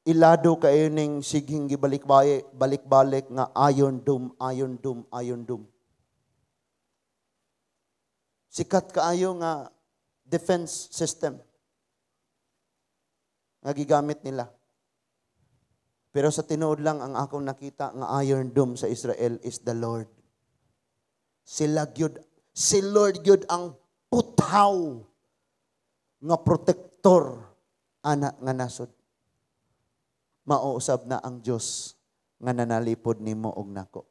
ilado kayo ning siging balik-balik nga Iron Dome, Iron Dome, Iron Dome. Sikat kaayo nga defense system nga gigamit nila. Pero sa tinuod lang ang akong nakita nga Iron Dome sa Israel is the Lord. Si Lord gyud ang puthaw nga protektor ana nga nasod. Mauusab na ang Dios nga nanalipod nimo og nako.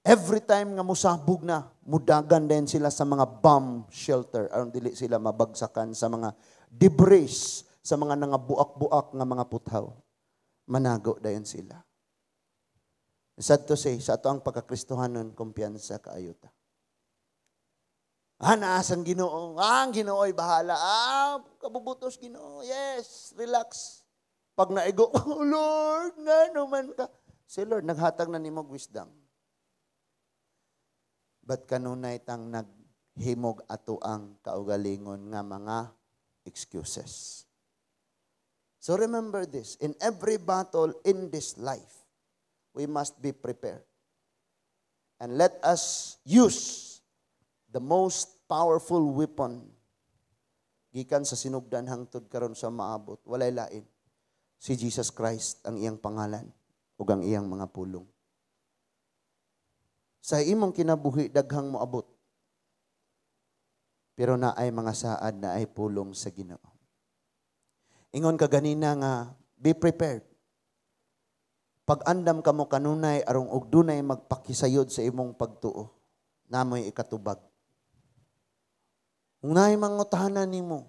Every time nga musabog na, mudagan din sila sa mga bomb shelter aron dili sila mabagsakan sa mga debris, sa mga nangabuak-buak nga mga puthaw. Manago dayon sila. Sad to say, sa ato ang pagkakristohanon, kumpiyansa kaayuta. Naasang Ginoo. Ang Ginoo'y bahala. Kabubutos Ginoo. Yes, relax. Pag naigo, oh Lord, nga naman ka. Si Lord, naghatag na nimog wisdom. But kanunay tang naghimog ato ang kaugalingon nga mga excuses. So remember this, in every battle in this life, we must be prepared. And let us use the most powerful weapon gikan sa sinugdan hangtod karon sa maabot. Walay lain. Si Jesus Christ ang iyang pangalan ug ang iyang mga pulong. Sa imong kinabuhi daghang moabot. Pero naay mga saad na ay pulong sa Ginoo. Ingon ka ganina nga, be prepared. Pag andam ka mo kanunay, arong og dunay magpakisayod sa imong pagtuo, namoy ikatubag. Kung naay mangutahanan nimo,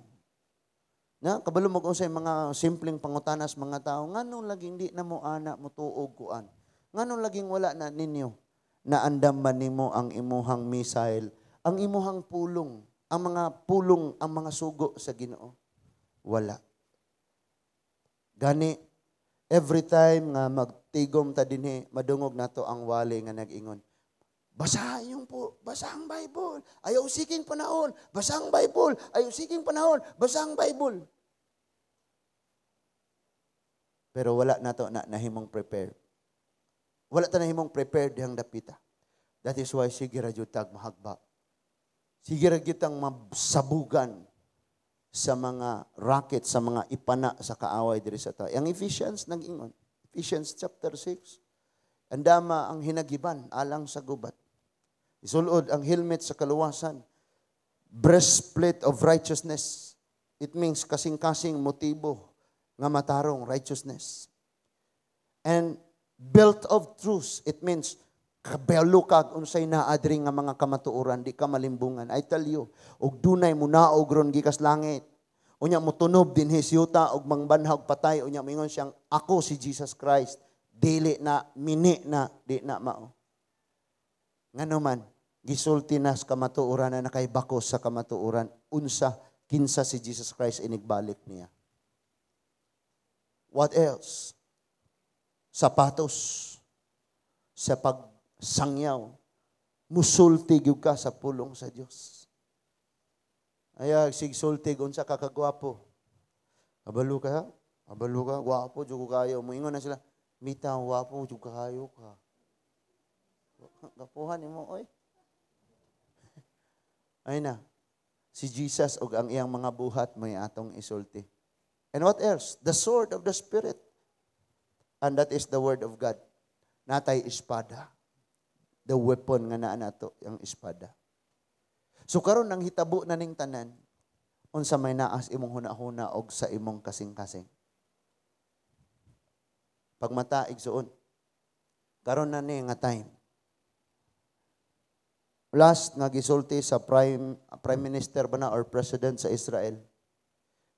na kabalo mo kung sa mga simpleng pangutanas mga tao, nganong laging di na mo ana mo tuog kuan? Nganong laging wala na ninyo na andam man nimo ang imuhang missile, ang imuhang pulong, ang mga sugo sa Ginoo? Wala. Gani, every time nga magtigom ta dinhi, madungog nato ang wali nga nag-ingon. Basahang Bible. Ayaw siking panahon. Basahang Bible. Ayaw siking panahon. Basahang Bible. Pero wala nato na nahimong prepared. Wala ta nahimong prepared dihang dapita. That is why sige ra jud tag mahagba. Sige ra gyud tang masabugan sa mga racket, sa mga ipana sa kaaway diri sa tao. Ang Ephesians nag-ingon. Ephesians chapter 6. Andama ang hinagiban alang sa gubat. Isulod ang helmet sa kaluwasan. Breastplate of righteousness. It means kasing-kasing motibo nga matarong righteousness. And belt of truth. It means kabelo kag unsay naadri nga mga kamatuoran, di ka malimbungan. I tell you, og dunay munaog ron gikas langit. Unya mo tunob din hisyuta og mangbanhag patay, unya moingon siyang ako si Jesus Christ. Dili na mini na di na mao. Ngano man gisulti na sa kamatuoran na nakaibako sa kamatuoran unsa kinsa si Jesus Christ inigbalik niya. What else? Sapatos sa pagsangyaw. Musulti gyud ka sa pulong sa Dios. Aya sigsulti unsa ka kagwapo. Abalo ka? Abalo ka, gwapo jud kayo. Moingon na sila, mita gwapo jud kayo ka. Gapuhan nimo oy. Ay na. Si Jesus og ang iyang mga buhat may atong isulti. And what else? The sword of the Spirit. And that is the word of God. Natay espada. The weapon nga naa nato, ang espada. So karon nang hitabo na ning tanan, unsa may naas imong hunahuna og sa imong kasing-kasing. Pagmata igsuon. Karon na ni nga time. Last nga gisulti sa prime minister ba na or president sa Israel.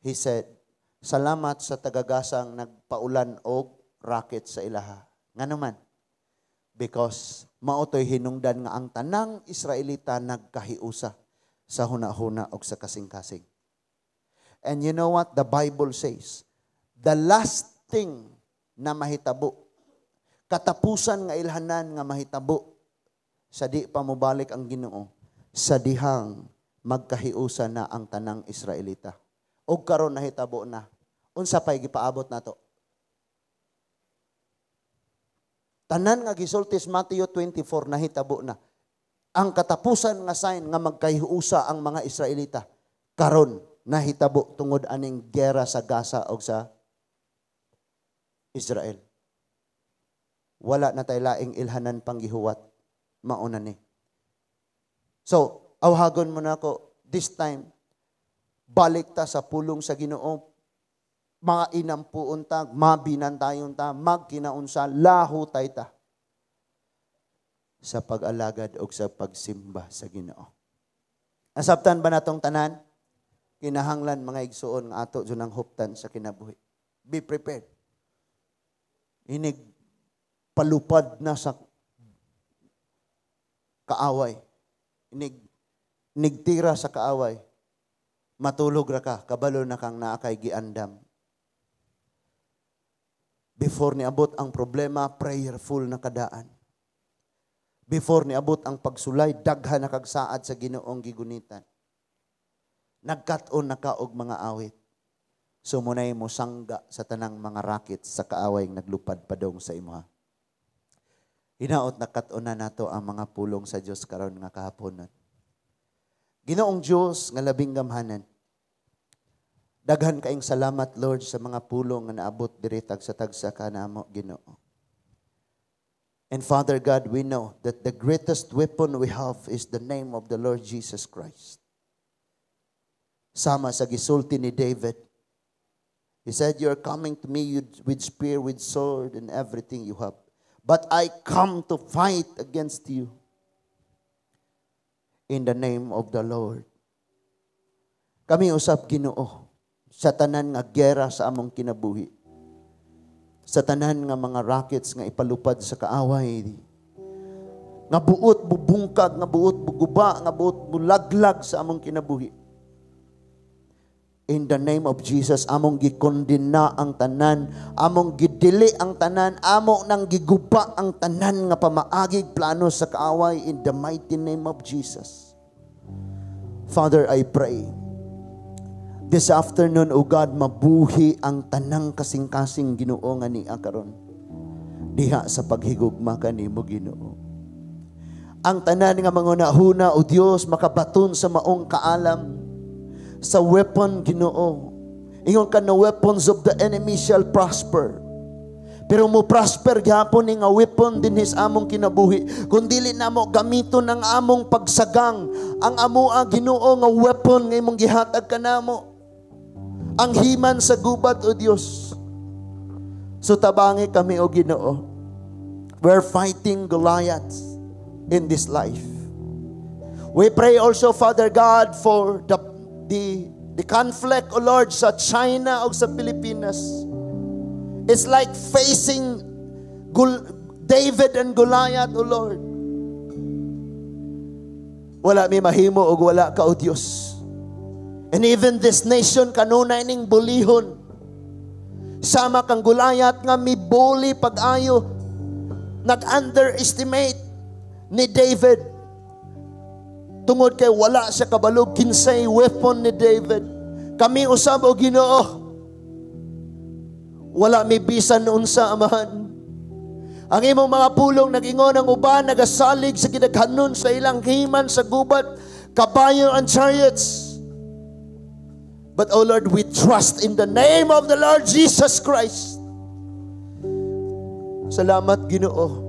He said, salamat sa tagagasang nagpaulan og rocket sa ilaha. Nga naman, because mautoy hinungdan nga ang tanang Israelita nagkahiusa sa hunahuna og sa kasing-kasing. And you know what the Bible says? The last thing na mahitabo, katapusan nga ilhanan nga mahitabo, sa di pa mobalik ang Ginoo, sa dihang magkahiusa na ang tanang Israelita. Og karon nahitabo na. Unsa pay gipaabot nato? Tanan nga gisultis Mateo 24 nahitabo na. Ang katapusan nga sign nga magkahiusa ang mga Israelita. Karon nahitabo tungod aning gera sa Gaza o sa Israel. Wala na tay laing ilhanan pang gihuwat. Mauna ni. So, awhagon mo na ako, this time, balik ta sa pulong sa Ginoo. Mga inampuon ta, mabinan tayon ta, magkinaunsa, laho tay ta. Sa pag-alagad o sa pagsimba sa Ginoo. Asabtan ba natong tanan? Kinahanglan mga igsuon nga ato dyan ang huptan sa kinabuhi. Be prepared. Inig palupad na sa kaaway. Nigtira sa kaaway. Matulog ra ka, kabalo na kang naakay giandam. Before niabot ang problema, prayerful na kadaan. Before niabot ang pagsulay, daghan na kagsaad sa Ginoong gigunitan. Nagkat-on na ka og mga awit. Sumunay mo sangga sa tanang mga rakit sa kaaway naglupad padong sa imuha. Hinaot na kat-on na nato ang mga pulong sa Dios karon nga kahaponon. Ginoong Dios nga labing gamhanan. Daghan kaayong salamat Lord sa mga pulong nga naabot diri tagsa-tagsa kanamo Ginoo. And Father God, we know that the greatest weapon we have is the name of the Lord Jesus Christ. Sama sa gisulti ni David. He said, "You're coming to me with spear, with sword, and everything you have. But I come to fight against you in the name of the Lord." Kami usab Ginoo sa tanan nga gera sa among kinabuhi. Sa tanan nga mga rockets nga ipalupad sa kaaway. Nga buot bubungkag, nga buot buguba, nga buot bulaglag sa among kinabuhi. In the name of Jesus, among gikondena ang tanan, among gidili ang tanan, among nang giguba ang tanan nga pamaagig plano sa kaaway in the mighty name of Jesus. Father, I pray, this afternoon, O God, mabuhi ang tanang kasing-kasing Ginoo nga ni akaron. Diha sa paghigugma kanimo Ginoo. Ang tanan nga mangunahuna, O Dios, makabaton sa maong kaalam, sa weapon, Ginoo. Ingon ka na weapons of the enemy shall prosper. Pero mo prosper gyapon ni nga weapon din his among kinabuhi. Kung dili namo gamiton ang among pagsagang, ang amoa Ginoo nga weapon nga imong gihatag kanamo. Ang himan sa gubat o Dios. So tabangi kami o Ginoo. We're fighting Goliath in this life. We pray also, Father God, for the conflict, O Lord, sa China o sa Pilipinas. It's like facing David and Goliath, O Lord. Wala may mahimo o wala ka, O Diyos. And even this nation, kanunay ning bulihon. Sama kang Goliath nga mi bully pag-ayo. Nag-underestimate ni David. Tungod kay wala siya kabalog kinsay weapon ni David. Kami usab o Ginoo. Wala may bisan unsa amahan. Ang imong mga pulong nag-ingon ang uban nagasalig sa gidaghanon sa ilang himan sa gubat, kabayo and chariots. But oh Lord, we trust in the name of the Lord Jesus Christ. Salamat Ginoo.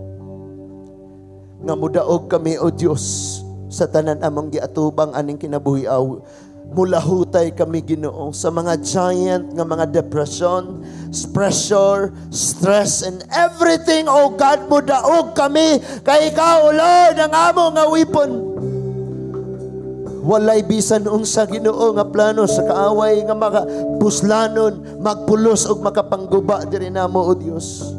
Nga mudaog kami o Dios sa tanan among giatubang aning kinabuhi-aw. Mulahutay kami Ginoo sa mga giant nga mga depression, pressure, stress, and everything. Oh God, mudaog kami kay Ikaw, O Lord, ang amo nga weapon. Walay bisan unsa Ginoo nga plano sa kaaway nga makapuslanon, magpulos og makapangguba diri namo o Dios.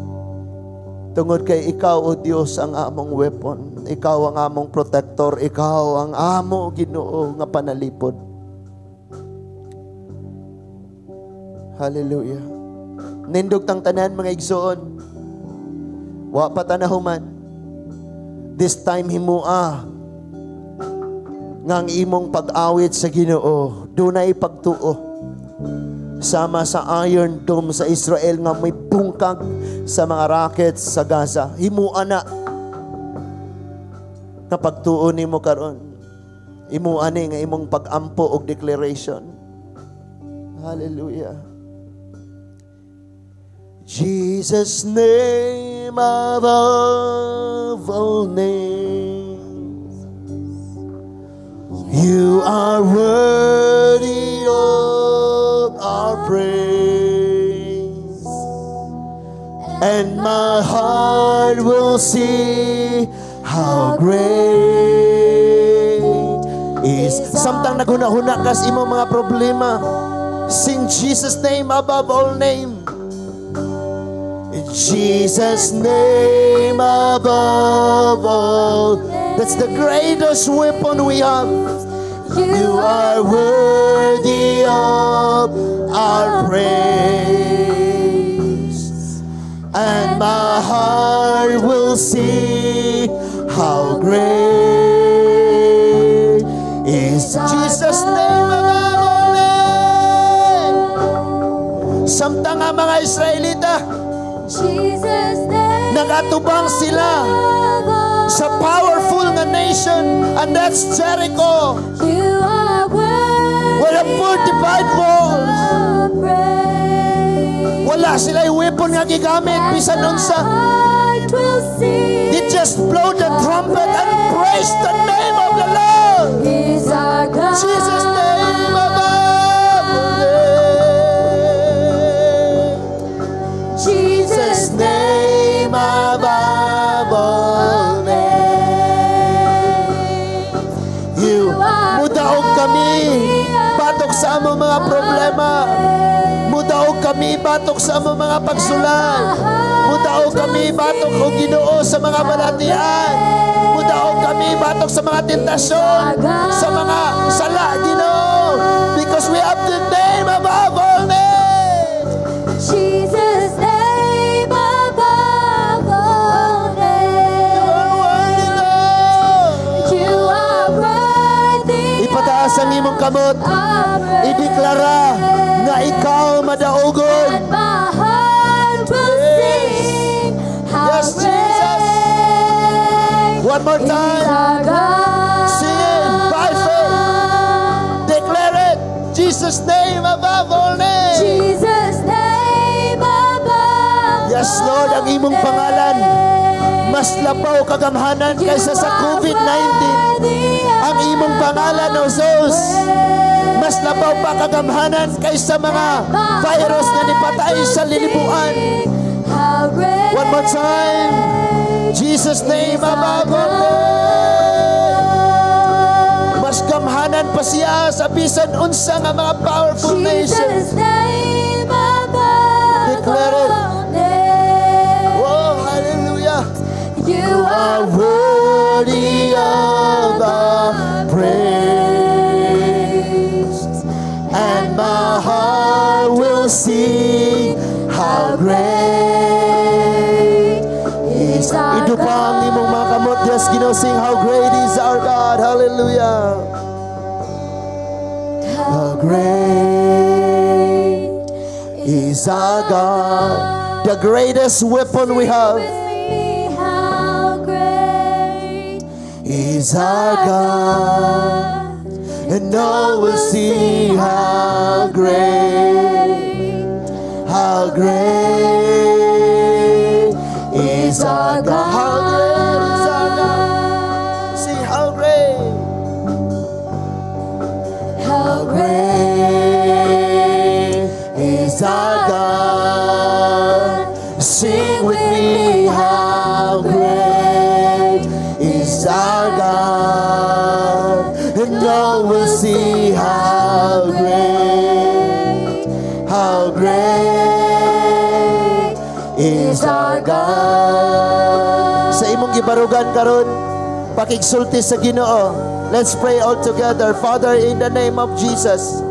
Tungod kay Ikaw, O Dios, ang among weapon. Ikaw ang among protector. Ikaw ang amo, Ginoo, nga panalipod. Hallelujah. Nindog tang tanan, mga igsoon. Wa pa tanahuman. This time himua nga ang imong pag-awit sa Ginoo. Dunay pagtuo. Sama sa Iron Dome sa Israel nga may bungkag sa mga rockets sa Gaza. Himuan na kapag tuon nimo karon. Himuan ni nga imong pag-ampo og declaration. Hallelujah. Jesus' name above all names. You are worthy of our praise, and my heart will see how great is. Samtang naghuna-huna kas imong mga problema, sing Jesus' name above all name. Jesus' name above all. That's the greatest weapon we have. You are worthy of our praise, and my heart will see how great is Jesus' name above all name. Samtang ang mga Israelita nagatubang sila sa powerful na nation, and that's Jericho. With a fortified walls. Wala sila weapon nga gigamit bisan unsa. They just blow the trumpet and praise the name of the Lord. Jesus' name above all name. Jesus' name above all name. You mudaog kami batok sa among mga problema. Mudaog kami batok sa among mga pagsulat. Mudaog kami batok o Ginoo sa mga balatian. Mudaog kami batok sa mga tentasyon, sa mga sala, Ginoo. Because we have the name above all names. Jesus' name above all names. You are worthy. Ipataas ang imong kamot. Ideklara na ikaw madaogon. Yes, Jesus. One more time. Sing it by faith. Declare it. Jesus' name above all names. Jesus' name above. Yes, Lord, ang imong pangalan mas lapaw kagamhanan kaysa sa COVID-19. Ang imong pangalan, O Zeus, mas lapaw pa kagamhanan kaysa mga virus na nipatay sa lilibuan. One more time. Jesus' name above all names. Mas gamhanan pa siya sa bisan unsa nga mga powerful nations. Jesus' name above. Declare it. Oh, hallelujah. You are worthy of our praise, and my heart will sing how great is our God. Ito pa ang imong mga kamot, Diyos, sing how great is our God. Hallelujah. How great is our God. The greatest weapon we have is our God, and all will see how great is our God. How great is our God. Sing how great is our God. Sing with me how great is our God, and all will see how great is our God. Sa imong gibarugan karon, pakigsulti sa Ginoo. Let's pray all together. Father, in the name of Jesus,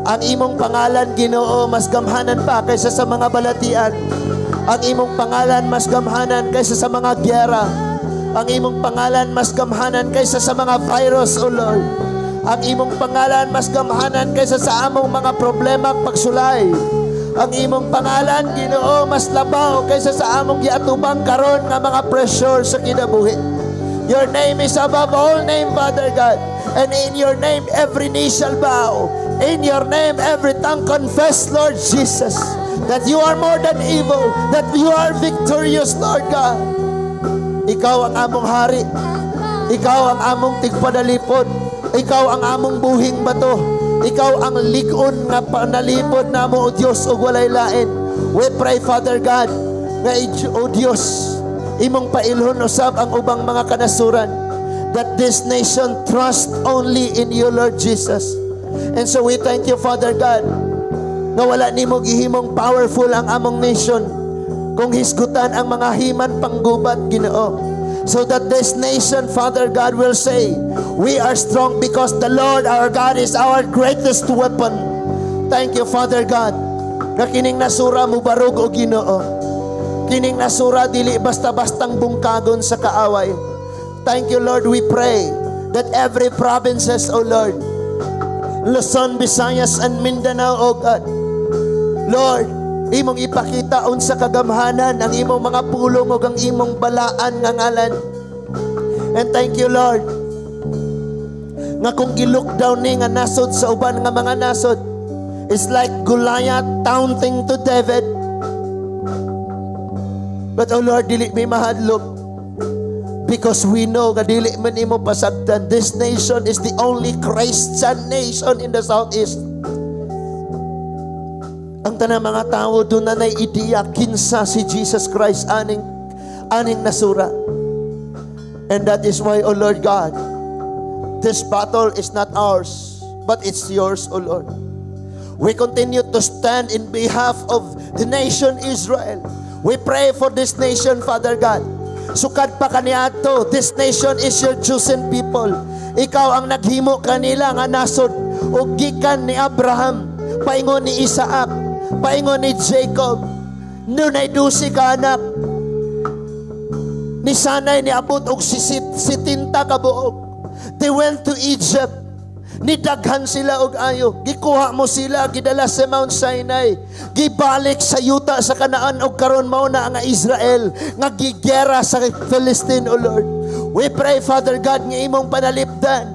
ang imong pangalan, Ginoo, mas gamhanan pa kaysa sa mga balatian. Ang imong pangalan mas gamhanan kaysa sa mga gyera. Ang imong pangalan mas gamhanan kaysa sa mga virus, O Lord. Ang imong pangalan mas gamhanan kaysa sa among mga problema pagsulay. Ang imong pangalan, Ginoo, mas labaw kaysa sa among giatubang karon nga mga pressure sa kinabuhi. Your name is above all name, Father God. And in your name, every knee shall bow. In your name, every tongue confess, Lord Jesus, that you are more than evil, that you are victorious, Lord God. Ikaw ang among hari. Ikaw ang among tigpadalipod. Ikaw ang among buhing bato. Ikaw ang ligon nga panalipod namo, O Dios, ug walay lain. We pray, Father God, nga O Dios, imong pailhon usab ang ubang mga kanasuran, that this nation trust only in you, Lord Jesus. And so we thank you, Father God, nga wala nimo gihimong powerful ang among nation kung hisgutan ang mga himan panggubat, Ginoo. So that this nation, Father God, will say, we are strong because the Lord our God is our greatest weapon. Thank you, Father God, na kining nasura mo barog, O Ginoo. Kining nasura dili basta-bastang bungkagon sa kaaway. Thank you, Lord, we pray that every provinces, O Lord, Luzon, Visayas, and Mindanao, O God, Lord, imong ipakita unsa kagamhanan ang imong mga pulong ug ang imong balaan nga ngalan. And thank you, Lord, nga kung gi-lockdown ni nga nasod sa uban nga mga nasod, it's like Goliath taunting to David. But oh Lord, dili may mahadlok, because we know nga dili man imo pasagdan. This nation is the only Christian nation in the Southeast. Ang tanang mga tao doon na naiidiya kinsa si Jesus Christ aning nasura. And that is why, O Lord God, this battle is not ours, but it's yours, O Lord. We continue to stand in behalf of the nation Israel. We pray for this nation, Father God. Sukad pa kaniadto, this nation is your chosen people. Ikaw ang naghimo kanila nga nasod ug gikan ni Abraham, paingon ni Isaac, paingon ni Jacob. Nunay 12 ka anak, ni sanay ni abot og 70 ka buok. They went to Egypt, nidaghan sila og ayo, gikuha mo sila, gidala sa Mount Sinai, gibalik sa yuta sa Kanaan, og karon mao na ang Israel nga gigera sa Philistine, O Lord. We pray, Father God, nga imong panalipdan,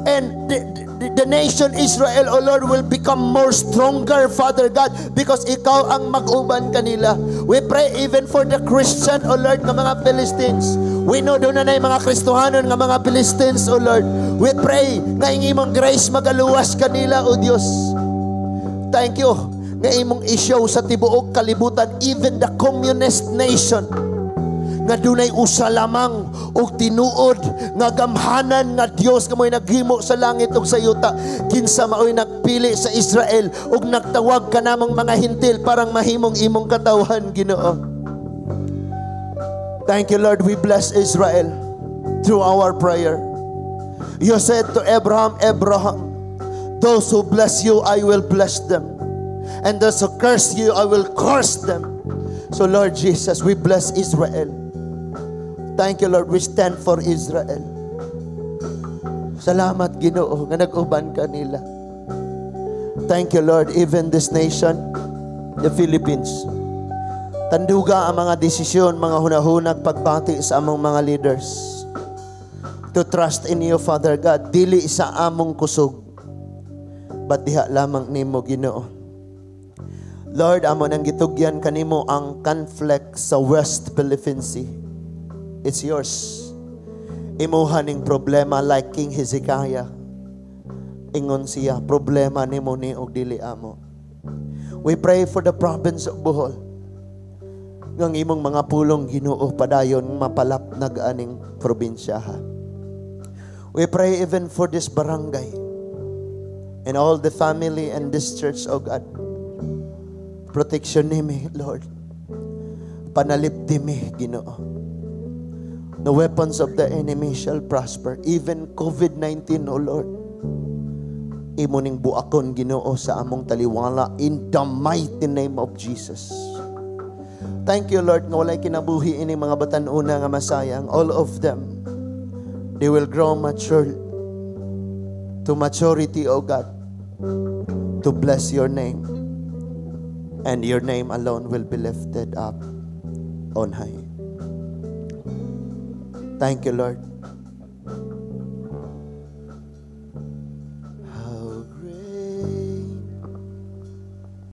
and the nation Israel, O Lord, will become more stronger, Father God, because ikaw ang mag-uban kanila. We pray even for the Christian, O Lord, ng mga Philistines. We know doon na mga Kristohanon ng mga Philistines, O Lord. We pray nga imong grace magaluwas kanila, O Dios. Thank you nga imong isyaw sa tibuok kalibutan, even the communist nation, nga dunay usa lamang og tinuod nga gamhanan nga Dios nga mo'y naghimo sa langit ug sa yuta, kinsa mao'y nagpili sa Israel ug nagtawag ka namang mga hintil parang mahimong imong katawhan, Ginoo. Thank you, Lord. We bless Israel through our prayer. You said to Abraham, those who bless you, I will bless them, and those who curse you, I will curse them. So Lord Jesus, we bless Israel. Thank you, Lord. We stand for Israel. Salamat, Ginoo, nga nag-uban ka nila. Thank you, Lord. Even this nation, the Philippines, tanduga ang mga desisyon, mga hunahunag pagbati sa among mga leaders to trust in you, Father God. Dili sa among kusog, but diha lamang nimo, Ginoo. Lord, amo nang gitugyan kanimo ang conflict sa West Philippine Sea. It's yours. Imuhaning problema like King Hezekiah. Ingon siya, problema nimo ni og dili amo. We pray for the province of Bohol. Ngang imong mga pulong, Ginoo, padayon mapalap nag-aning probinsya. We pray even for this barangay and all the family and this church, oh God. Protection nimi, Lord. Panalipdi mi, Ginoo. The weapons of the enemy shall prosper. Even COVID-19, O Lord, imo ning buakon, Ginoo, sa among taliwala in the mighty name of Jesus. Thank you, Lord, nga walay kinabuhi ini mga batan-una nga masayang. All of them, they will grow mature to maturity, O God, to bless your name, and your name alone will be lifted up on high. Thank you, Lord.